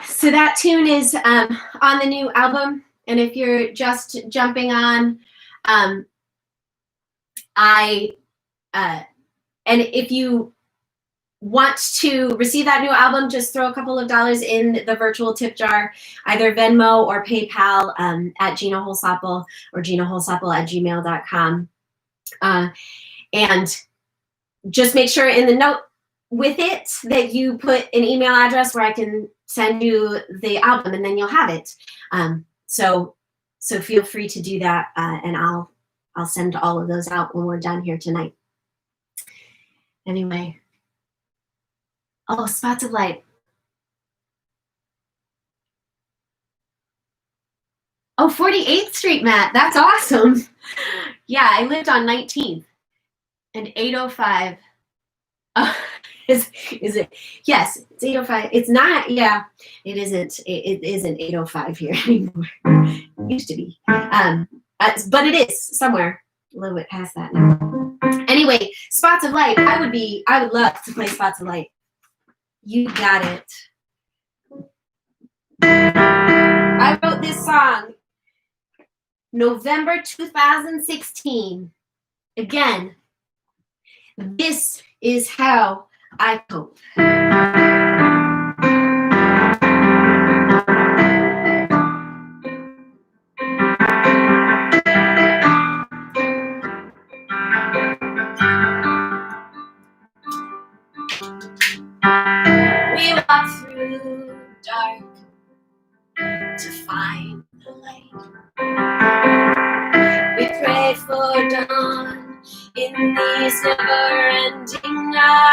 So that tune is on the new album. And if you're just jumping on, and if you want to receive that new album, just throw a couple of dollars in the virtual tip jar, either Venmo or PayPal at Gina Holsapple or ginaholsapple@gmail.com. And just make sure in the note with it that you put an email address where I can send you the album, and then you'll have it. So feel free to do that, and I'll send all of those out when we're done here tonight. Anyway. Oh, Spots of Light. Oh, 48th Street, Matt. That's awesome. Yeah, I lived on 19th and 805. Is it? Yes, it's 805. It's not. Yeah, it isn't. It isn't 805 here anymore. It used to be. But it is somewhere a little bit past that now. Anyway, Spots of Light. I would love to play Spots of Light. You got it. I wrote this song November 2016. Again, this is how I cope. We walk through dark to find the light. We pray for dawn in these never-ending nights.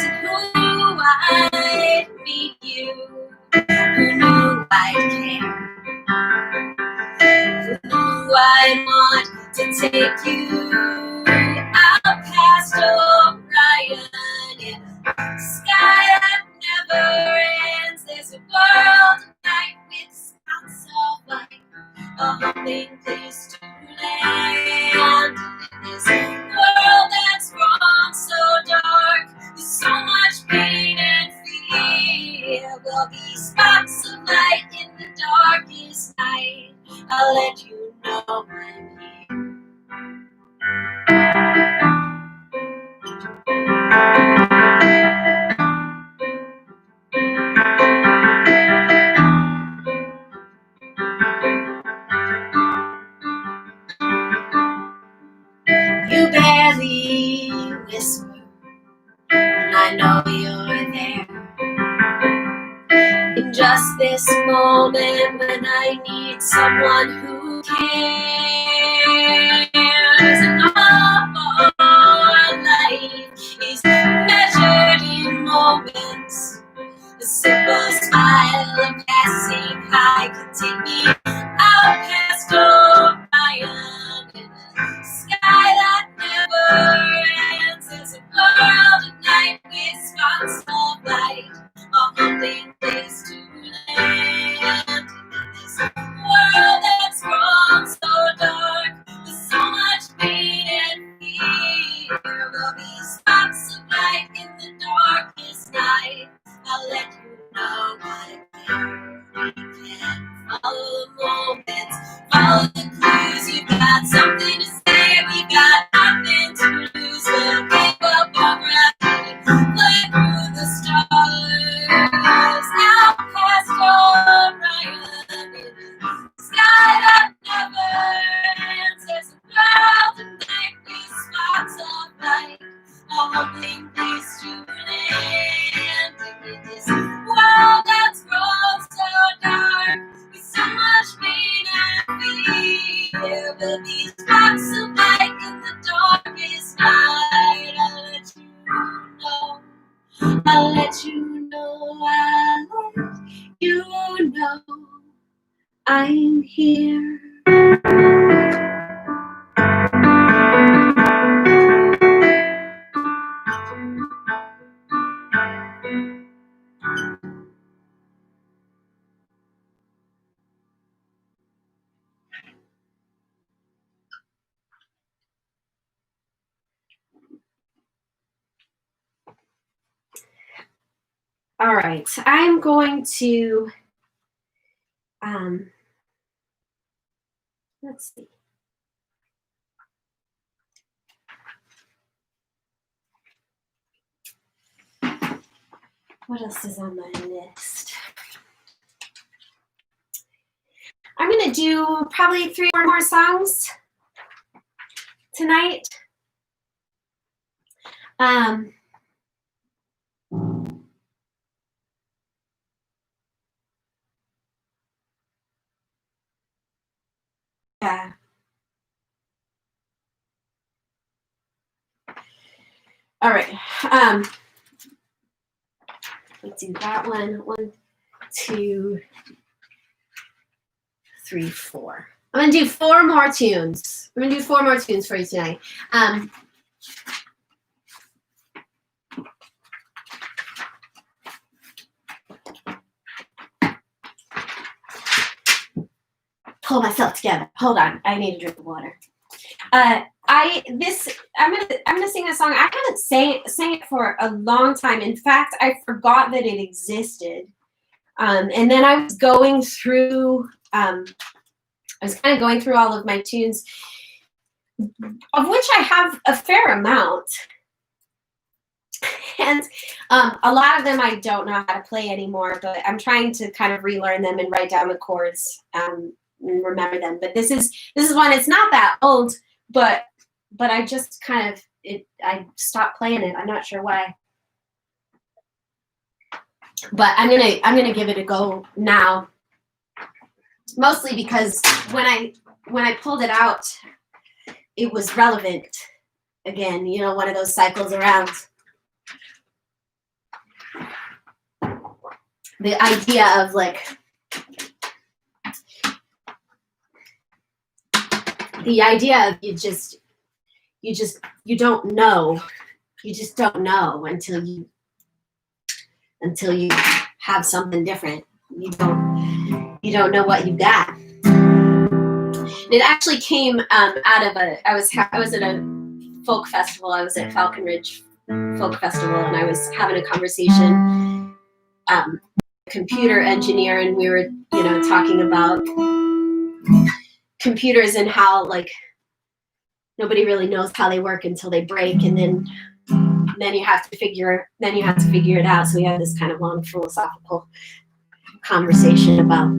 And who knew I'd meet you? Who knew I'd care? Who knew I'd want to take you out past Orion in a sky that never ends? There's a world tonight with spots of light, a humming place to land. In this world that's grown so dark, with so much pain and fear, will be spots of light in the darkest night. I'll let you know I'm here. You barely whisper, and I know you're there. In just this moment when I need someone who cares. And all our life is measured in moments. A simple smile, a passing high can take me out past Orion in a sky that never ends. There's a world at night with spots of light, a humbling place to land. In this world that's grown so dark, with so much pain and fear, will be spots of light in the darkest night. I'll let you know I'm there. We can follow the moments, follow the clues. You've got something to say, we got nothing to lose. We'll give up on gravity, fly through the stars. Out past Orion, in the sky that never ends. There's a world tonight with spots of light, a humbling place to land. In this world that's grown so dark, with so much pain and fear, will be spots of light in the darkest night. I'll let you know, I'll let you know, I'll let you know I'm here. All right, I'm going to Let's see. What else is on my list? I'm going to do probably 3 or more songs tonight. Yeah. All right. Let's do that one. 1, 2, 3, 4. I'm gonna do 4 more tunes. I'm gonna do 4 more tunes for you tonight. Pull myself together. Hold on. I need a drink of water. I'm gonna sing a song. I haven't sang it for a long time. In fact, I forgot that it existed. And then I was going through. I was kind of going through all of my tunes, of which I have a fair amount. And a lot of them I don't know how to play anymore, but I'm trying to kind of relearn them and write down the chords and remember them. But this is one. It's not that old, but I just kind of I stopped playing it. I'm not sure why. But I'm gonna give it a go now. Mostly because when I pulled it out, it was relevant again. You know, one of those cycles around. The idea of like you don't know. You just don't know until you have something different. You don't know what you got. It actually came out of I was at a folk festival. I was at Falcon Ridge Folk Festival, and I was having a conversation. Computer engineer, and we were talking about computers and how like nobody really knows how they work until they break, and then you have to figure it out. So we had this kind of long philosophical conversation about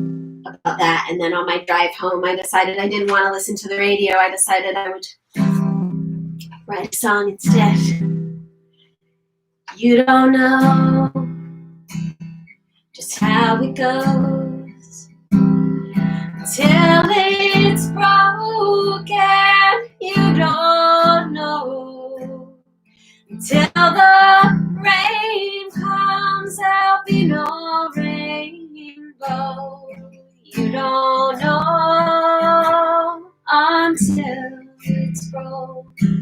that. And then on my drive home, I decided I didn't want to listen to the radio. I decided I would write a song instead. You don't know just how it goes till it's broken. You don't know until the rain comes. There'll be no rainbow. You don't know until it's broken.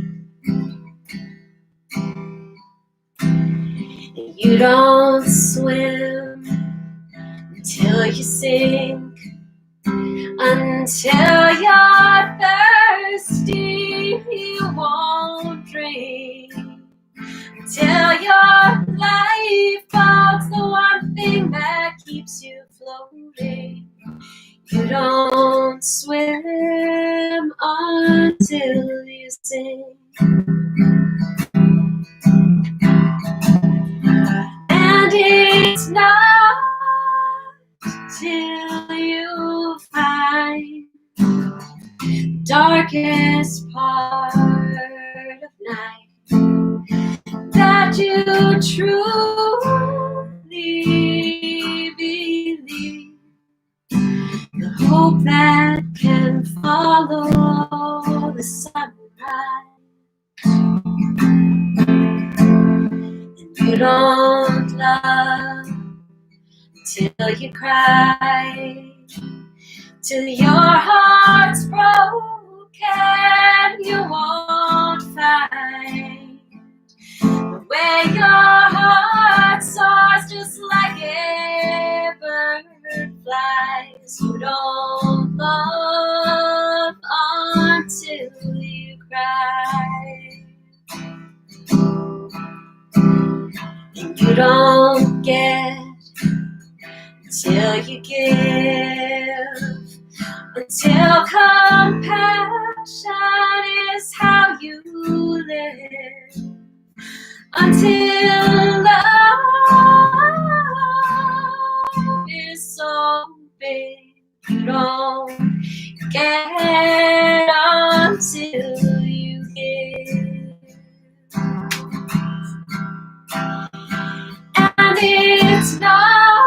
You don't swim until you sink, until you're thirsty. You won't drink until your lifeboat's the one thing that keeps you floating. You don't swim until you sink. And it's not till you find the darkest part of night that you truly believe the hope that can follow the sunrise. And you don't love till you cry, till your heart's broken. You won't find the way your heart soars, just like a bird flies. You don't love until you cry, and you don't get till you give, until compassion is how you live, until love is so big you don't get until you give. And it's not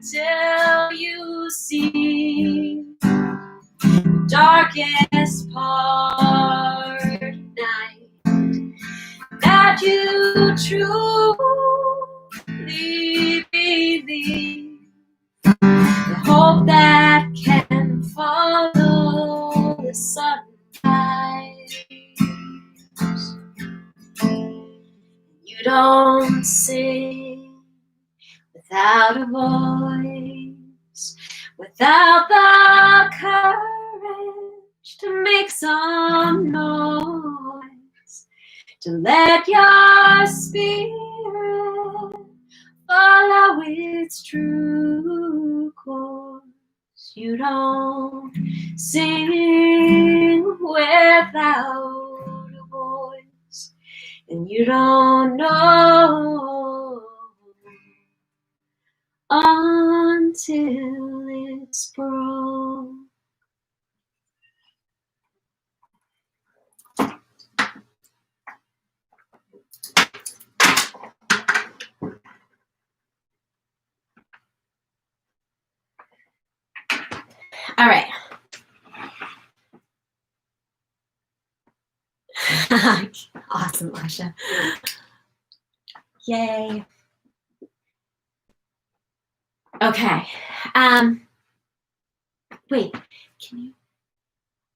till you see the darkest part of night that you truly believe the hope that can follow the sunrise. You don't sing without a voice, without the courage to make some noise, to let your spirit follow its true course. You don't sing without a voice, and you don't know until it's broke. All right. Awesome, Asha. Yay. Okay. Wait, can you?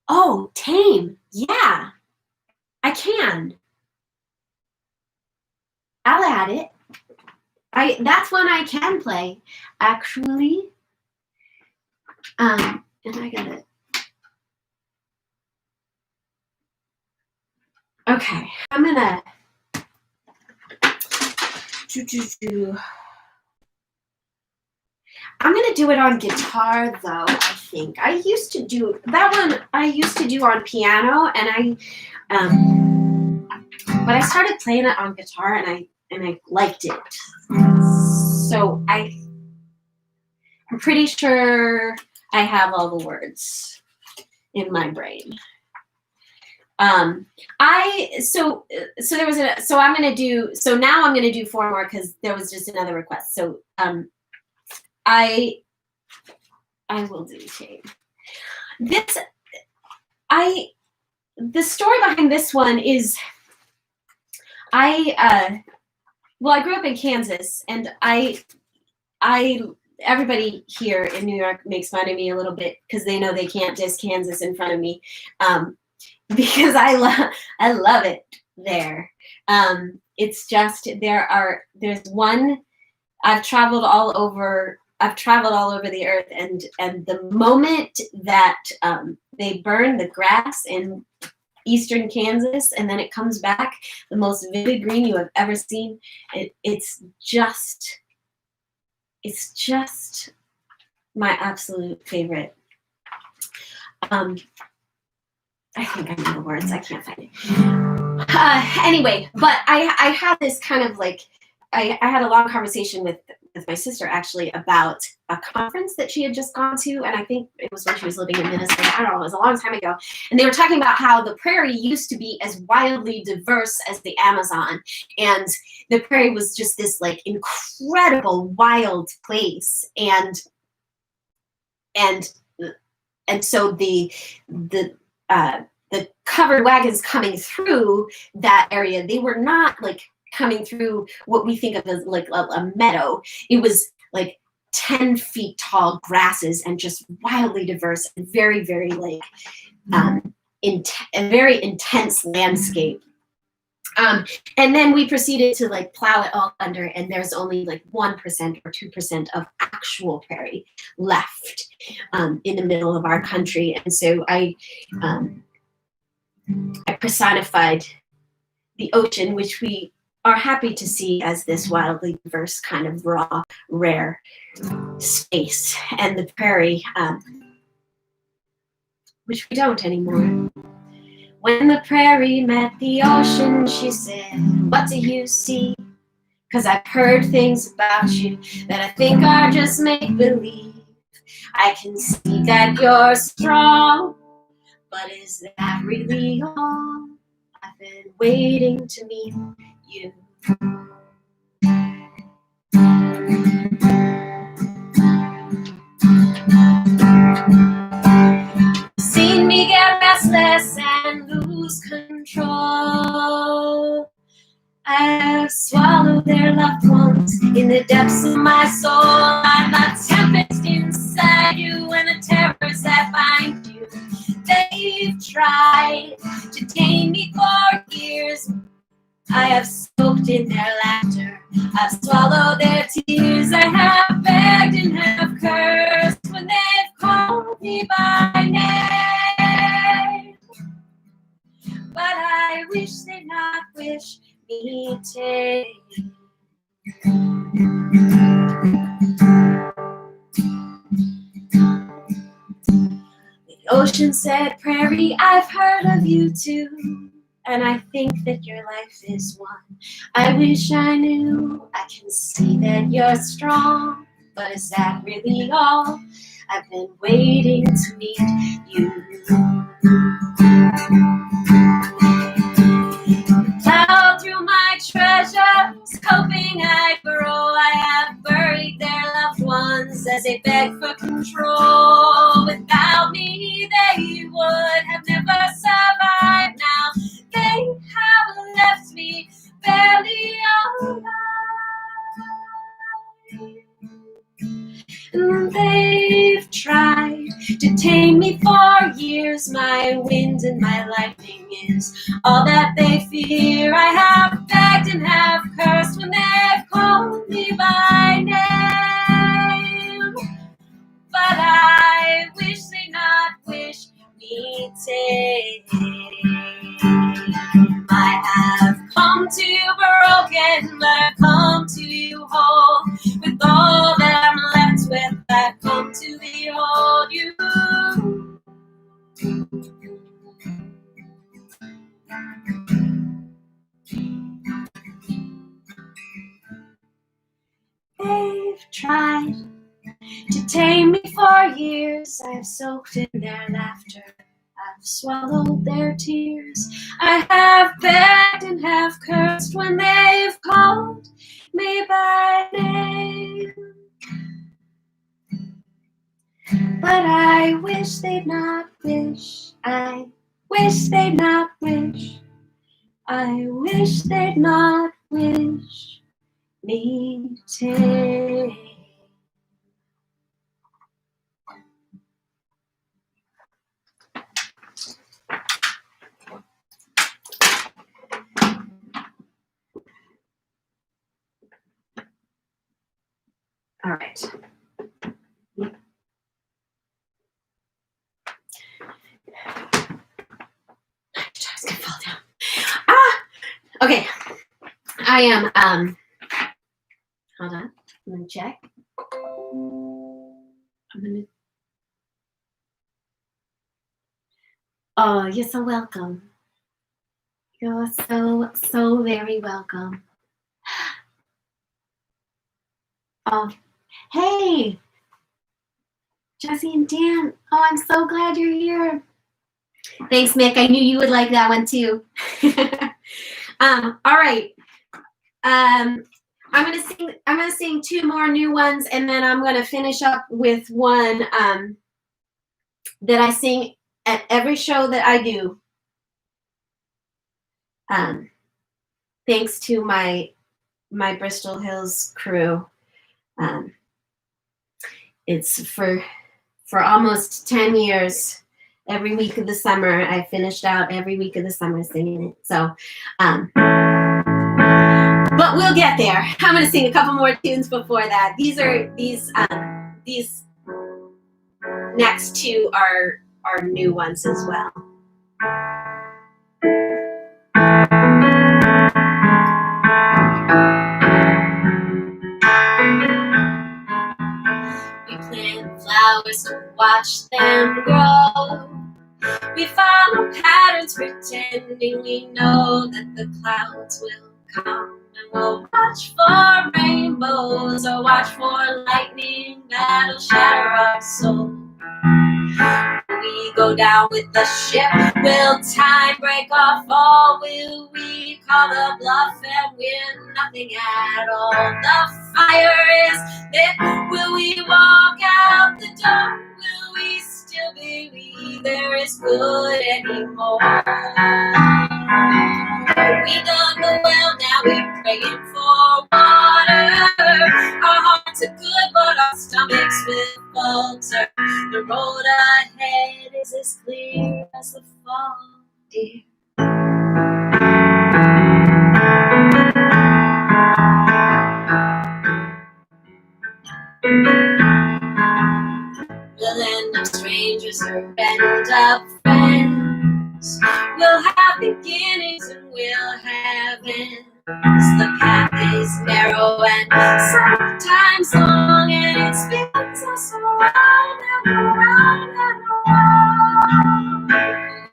Oh, Tame. Yeah, I can. I'll add it. That's one I can play, actually. And I got it. Okay, I'm gonna I'm gonna do it on guitar though, I think. I used to do that one on piano, and but I started playing it on guitar and I liked it. So I'm pretty sure I have all the words in my brain. So now I'm gonna do 4 more because there was just another request. So I will do Tame. The story behind this one is I grew up in Kansas, and everybody here in New York makes fun of me a little bit because they know they can't diss Kansas in front of me, because I love it there. It's just there's one. I've traveled all over the earth, and the moment that they burn the grass in eastern Kansas and then it comes back the most vivid green you have ever seen, it's just my absolute favorite. I think I know the words. I can't find it. Anyway, but I had this kind of like I had a long conversation with my sister actually about a conference that she had just gone to, and I think it was when she was living in Minnesota. I don't know, it was a long time ago. And they were talking about how the prairie used to be as wildly diverse as the Amazon, and the prairie was just this like incredible wild place, and so the covered wagons coming through that area, they were not like coming through what we think of as like a meadow. It was like 10 feet tall grasses and just wildly diverse and very, very like a very intense landscape. And then we proceeded to like plow it all under, and there's only like 1% or 2% of actual prairie left in the middle of our country. And so I personified the ocean, which we are happy to see as this wildly diverse kind of raw, rare space. And the prairie, which we don't anymore. When the prairie met the ocean, she said, "What do you see? 'Cause I've heard things about you that I think are just make-believe. I can see that you're strong, but is that really all? I've been waiting to meet you." Seen me get restless and lose control. I've swallowed their loved ones in the depths of my soul. I'm a tempest inside you and the terrors that bind you. They've tried to tame me for years. I have soaked in their laughter. I've swallowed their tears. I have begged and have cursed when they've called me by name. But I wish they'd not wish me take. The ocean said, "Prairie, I've heard of you too, and I think that your life is one. I wish I knew. I can see that you're strong, but is that really all? I've been waiting to meet you." Plowed through my treasures, hoping I'd grow. I have buried their loved ones as they beg for control. Without me, they would have never survived. Now they have left me barely alive. And they've tried to tame me for years. My wind and my lightning is all that they fear. I have begged and have cursed when they've called me by name. But I wish they not wish me tame. I have come to you broken, but I've come to you whole. With all that I'm left with, I've come to behold you. They've tried to tame me for years. I've soaked in their laughter. I've swallowed their tears. I have begged and have cursed when they've called me by name. But I wish they'd not wish. I wish they'd not wish. I wish they'd not wish me tame. All right. I was gonna fall down. Okay. I am hold on. I'm gonna check. Oh, you're so welcome. You're so very welcome. Oh, hey, Jesse and Dan. Oh, I'm so glad you're here. Thanks, Mick. I knew you would like that one too. All right. I'm gonna sing two more new ones, and then I'm gonna finish up with one that I sing at every show that I do. Thanks to my Bristol Hills crew. It's for almost 10 years. Every week of the summer, I finished out every week of the summer singing it. So, but we'll get there. I'm going to sing a couple more tunes before that. These next two are new ones as well. flowers to watch them grow. We follow patterns pretending we know that the clouds will come. And we'll watch for rainbows or watch for lightning that'll shatter our soul. We go down with the ship. Will time break our fall? Will we call the bluff and win nothing at all? The fire is lit. Will we walk out the door? Will we still believe there is good anymore? We dug the well, now we're praying for water. Our hearts are good, but our stomachs will falter. The road ahead is as clear as the fall, dear. We'll end up strangers or end up friends. We'll have beginnings and we'll have ends. The path is narrow and sometimes long, and it spins us around and around and around.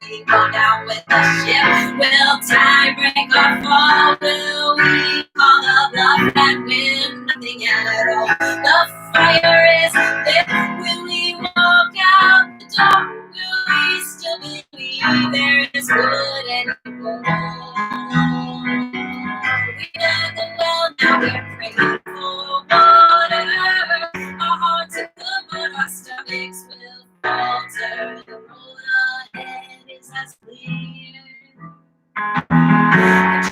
We go down with the ship. Will time break our fall? Will we call the bluff and win nothing at all? The fire is lit. Will we walk out the door? Will we still believe there is good anymore? We dug the well, now we're praying for water. Our hearts are good, but our stomachs will falter. The road ahead is as clear. I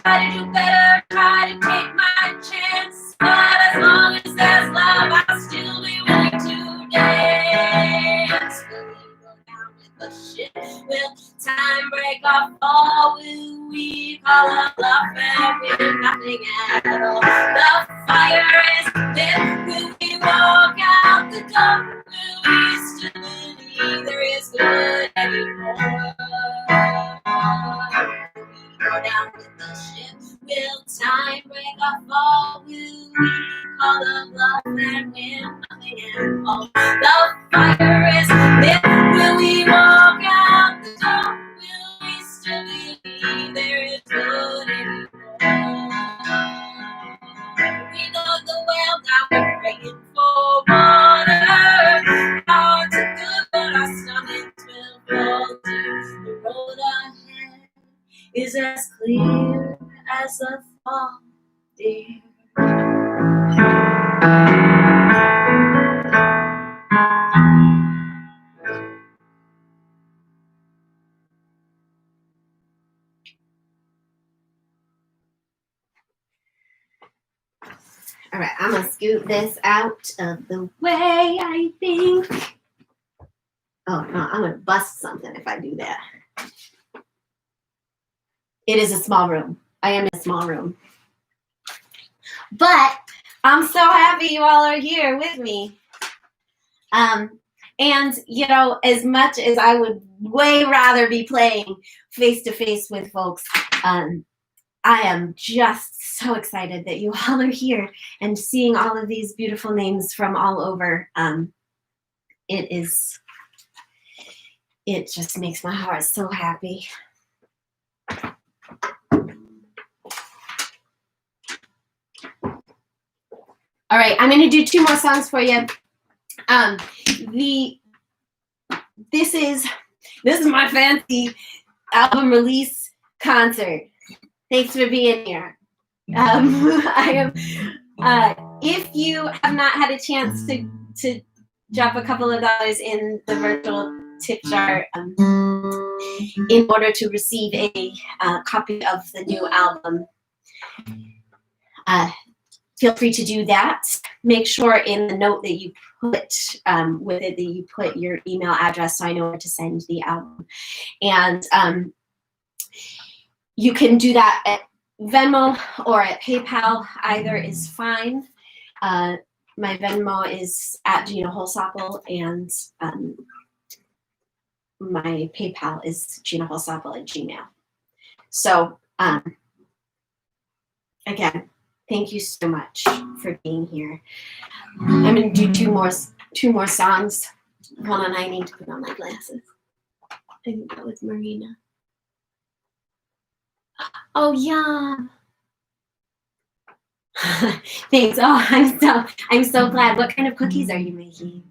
try to do better, try to take my chance, but as long as there's love, I'll still be willing to dance. Will we go down with the ship? Will time break our fall? Will we call a bluff and win nothing at all? The fire is lit. Will we walk out the door? Will we still believe there is good anymore? Go down with the ship. Will time break our fall? Will we call the bluff and win nothing at all? The fire is lit. Will we walk out the door? Will we still believe there is good anymore? We dug the well, now we're praying for water. Our hearts are good, but our stomachs will falter. The road ahead is as clear as the fall, dear. All right, I'm gonna scoot this out of the way, I think. Oh no, I'm gonna bust something if I do that. It is a small room. I am in a small room. But I'm so happy you all are here with me. And, you know, as much as I would way rather be playing face-to-face with folks, I am just so excited that you all are here and seeing all of these beautiful names from all over. It just makes my heart so happy. All right, I'm gonna do 2 more songs for you. This is my fancy album release concert. Thanks for being here. If you have not had a chance to drop a couple of dollars in the virtual tip jar in order to receive a copy of the new album, feel free to do that. Make sure in the note that you put with it that you put your email address so I know where to send the album. And you can do that at Venmo or at PayPal. Either is fine. My Venmo is at Gina Holsapple, and my PayPal is ginaholsapple@gmail.com. So again, thank you so much for being here. I'm going to do two more songs. Hold on, I need to put on my glasses. I think that was Marina. Oh, yeah. Thanks. Oh, I'm so glad. What kind of cookies are you making?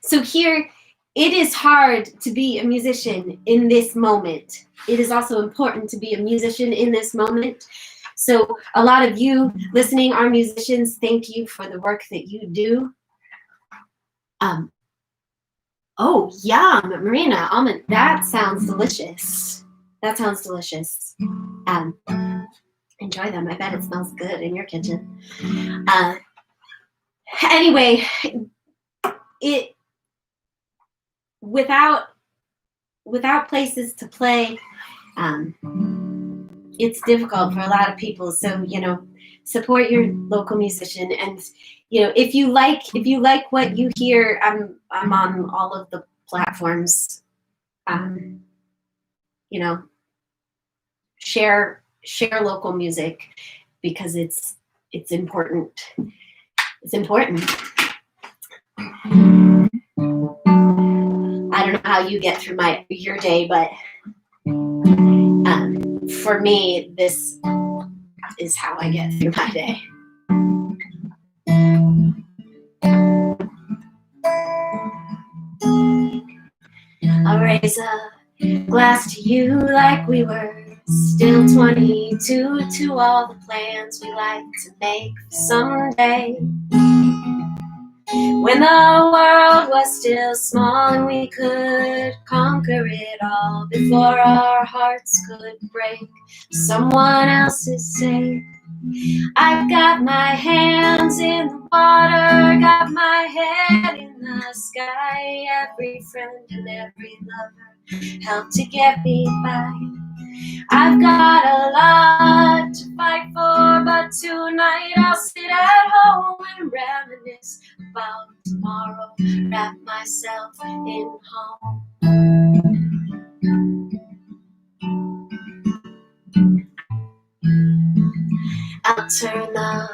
So here, it is hard to be a musician in this moment. It is also important to be a musician in this moment. So a lot of you listening are musicians. Thank you for the work that you do. Oh, yum, Marina, almond, that sounds delicious. That sounds delicious. Enjoy them. I bet it smells good in your kitchen. Anyway, without places to play, it's difficult for a lot of people. So, support your local musician, and if you like what you hear, I'm on all of the platforms. Share local music because it's important. It's important. I don't know how you get through your day, but for me, this is how I get through my day. I'll raise a glass to you like we were still 22, to all the plans we like to make for someday. When the world was still small and we could conquer it all before our hearts could break someone else's sake. I've got my hands in the water, got my head in the sky. Every friend and every lover helped to get me by. I've got a lot to fight for, but tonight I'll sit at home and reminisce about tomorrow, wrap myself in home. I'll turn the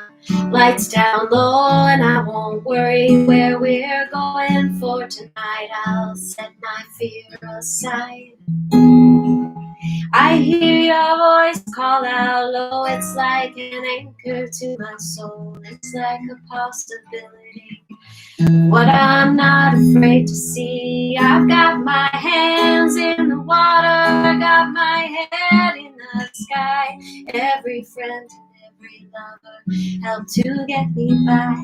lights down low and I won't worry where we're going for tonight. I'll set my fear aside. I hear your voice call out low. It's like an anchor to my soul. It's like a possibility. What I'm not afraid to see. I've got my hands in the water. I got my head in the sky. Every friend and every lover helped to get me by.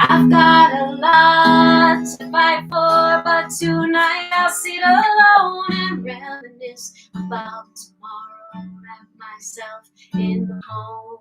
I've got a lot to fight for, but tonight I'll sit alone and reminisce about tomorrow, wrap myself in home.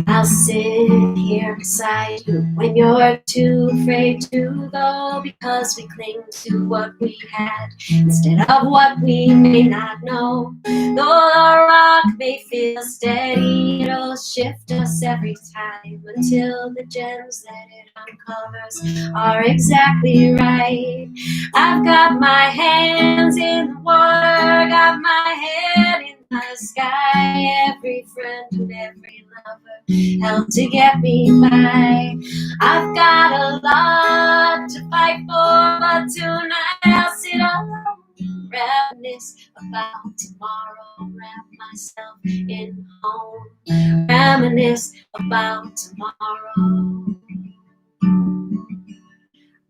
I'll sit here beside you when you're too afraid to go, because we cling to what we had instead of what we may not know. Though the rock may feel steady, it'll shift us every time until the gems that it uncovers are exactly right. I've got my hands in the water, got my head in the sky. Every friend and every lover helped to get me by. I've got a lot to fight for, but tonight I'll sit alone, reminisce about tomorrow, wrap myself in home, reminisce about tomorrow,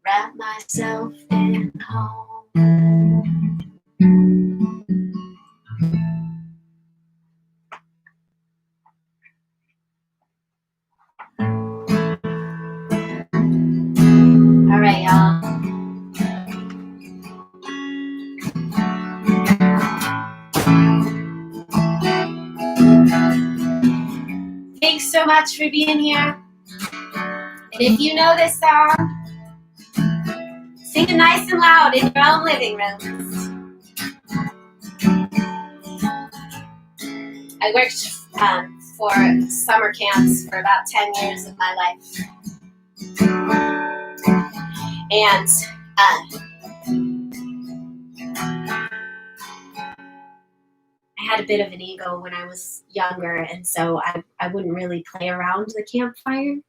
wrap myself in home. All right, y'all. Thanks so much for being here. And if you know this song, sing it nice and loud in your own living rooms. I worked for summer camps for about 10 years of my life. And I had a bit of an ego when I was younger, and so I wouldn't really play around the campfire.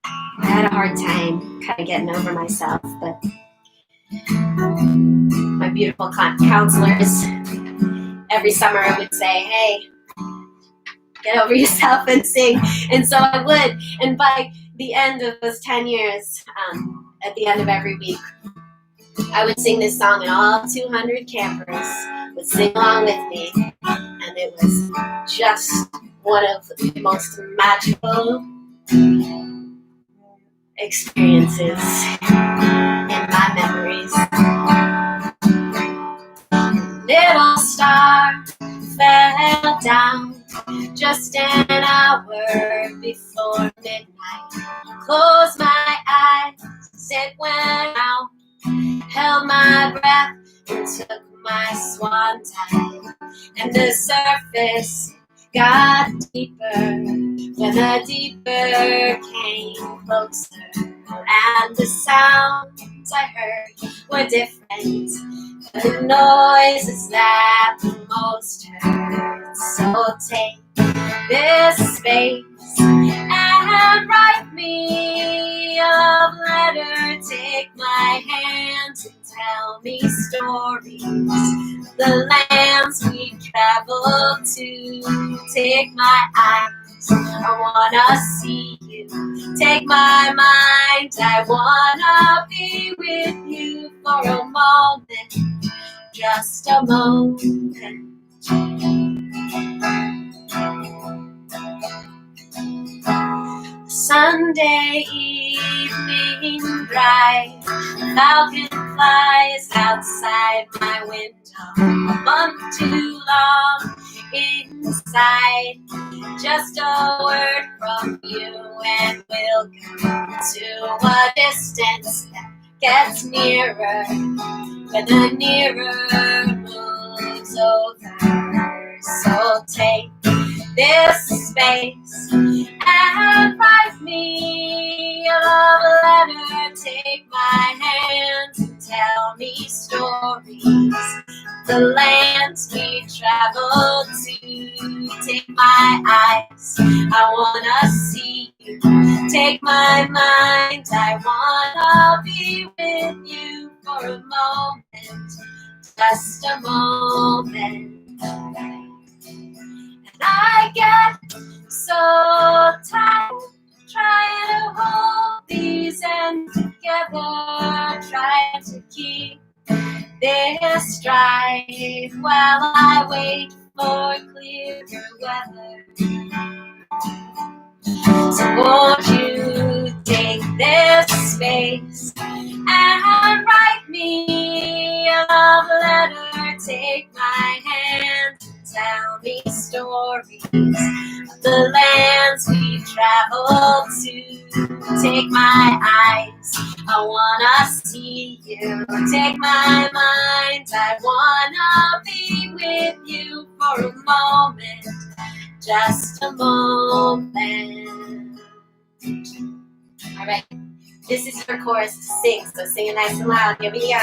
I had a hard time kind of getting over myself, but my beautiful counselors every summer would say, hey, get over yourself and sing. And so I would. And by the end of those 10 years, at the end of every week, I would sing this song, and all 200 campers would sing along with me. And it was just one of the most magical experiences in my memories. Little star fell down just an hour before midnight. Closed my eyes, it went out, held my breath and took my swan dive. And the surface got deeper when the deeper came closer. And the sounds I heard were different, the noises that the most hurt. So take this space and write me a letter. Take my hand and tell me stories, the lands we traveled to. Take my eyes, I wanna see you. Take my mind, I wanna be with you for a moment, just a moment. Sunday evening bright, falcon flies outside my window. A month too long inside, just a word from you and we'll go to a distance that gets nearer when the nearer moves over. So take this space and write me a love letter. Take my hand and tell me stories, the lands we traveled to. Take my eyes, I wanna see you. Take my mind, I wanna be with you for a moment, just a moment. And I get so tired trying to hold these ends together, trying to keep this drive while I wait for clearer weather. So won't you take this space and write me a love letter? Take my hand and tell me stories of the lands we traveled to. Take my eyes, I wanna see you. Take my mind, I wanna be with you for a moment, just a moment. All right, this is your chorus to sing, so sing it nice and loud. Here we go.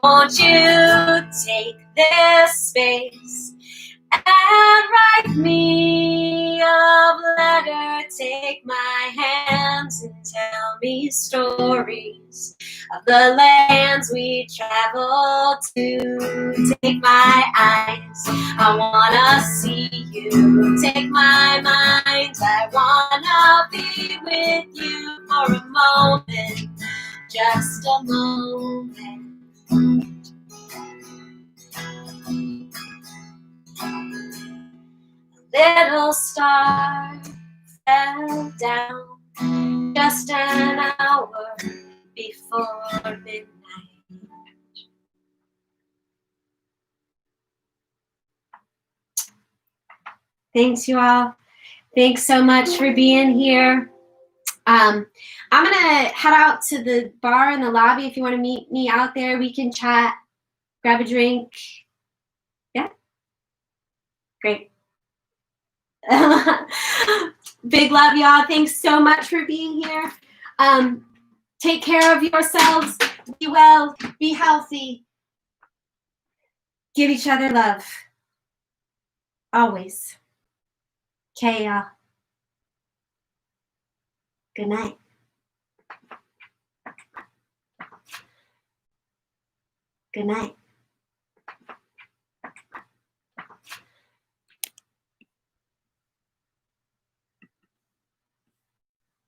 Won't you take this space and write me a letter? Take my hands and tell me stories of the lands we traveled to. Take my eyes, I wanna see you. Take my mind, I wanna be with you for a moment, just a moment. Little star fell down just an hour before midnight. Thanks, you all. Thanks so much for being here. I'm going to head out to the bar in the lobby. If you want to meet me out there, we can chat, grab a drink. Yeah? Great. Big love, y'all. Thanks so much for being here. Take care of yourselves. Be well. Be healthy. Give each other love. Always. Okay, y'all. Good night. Good night.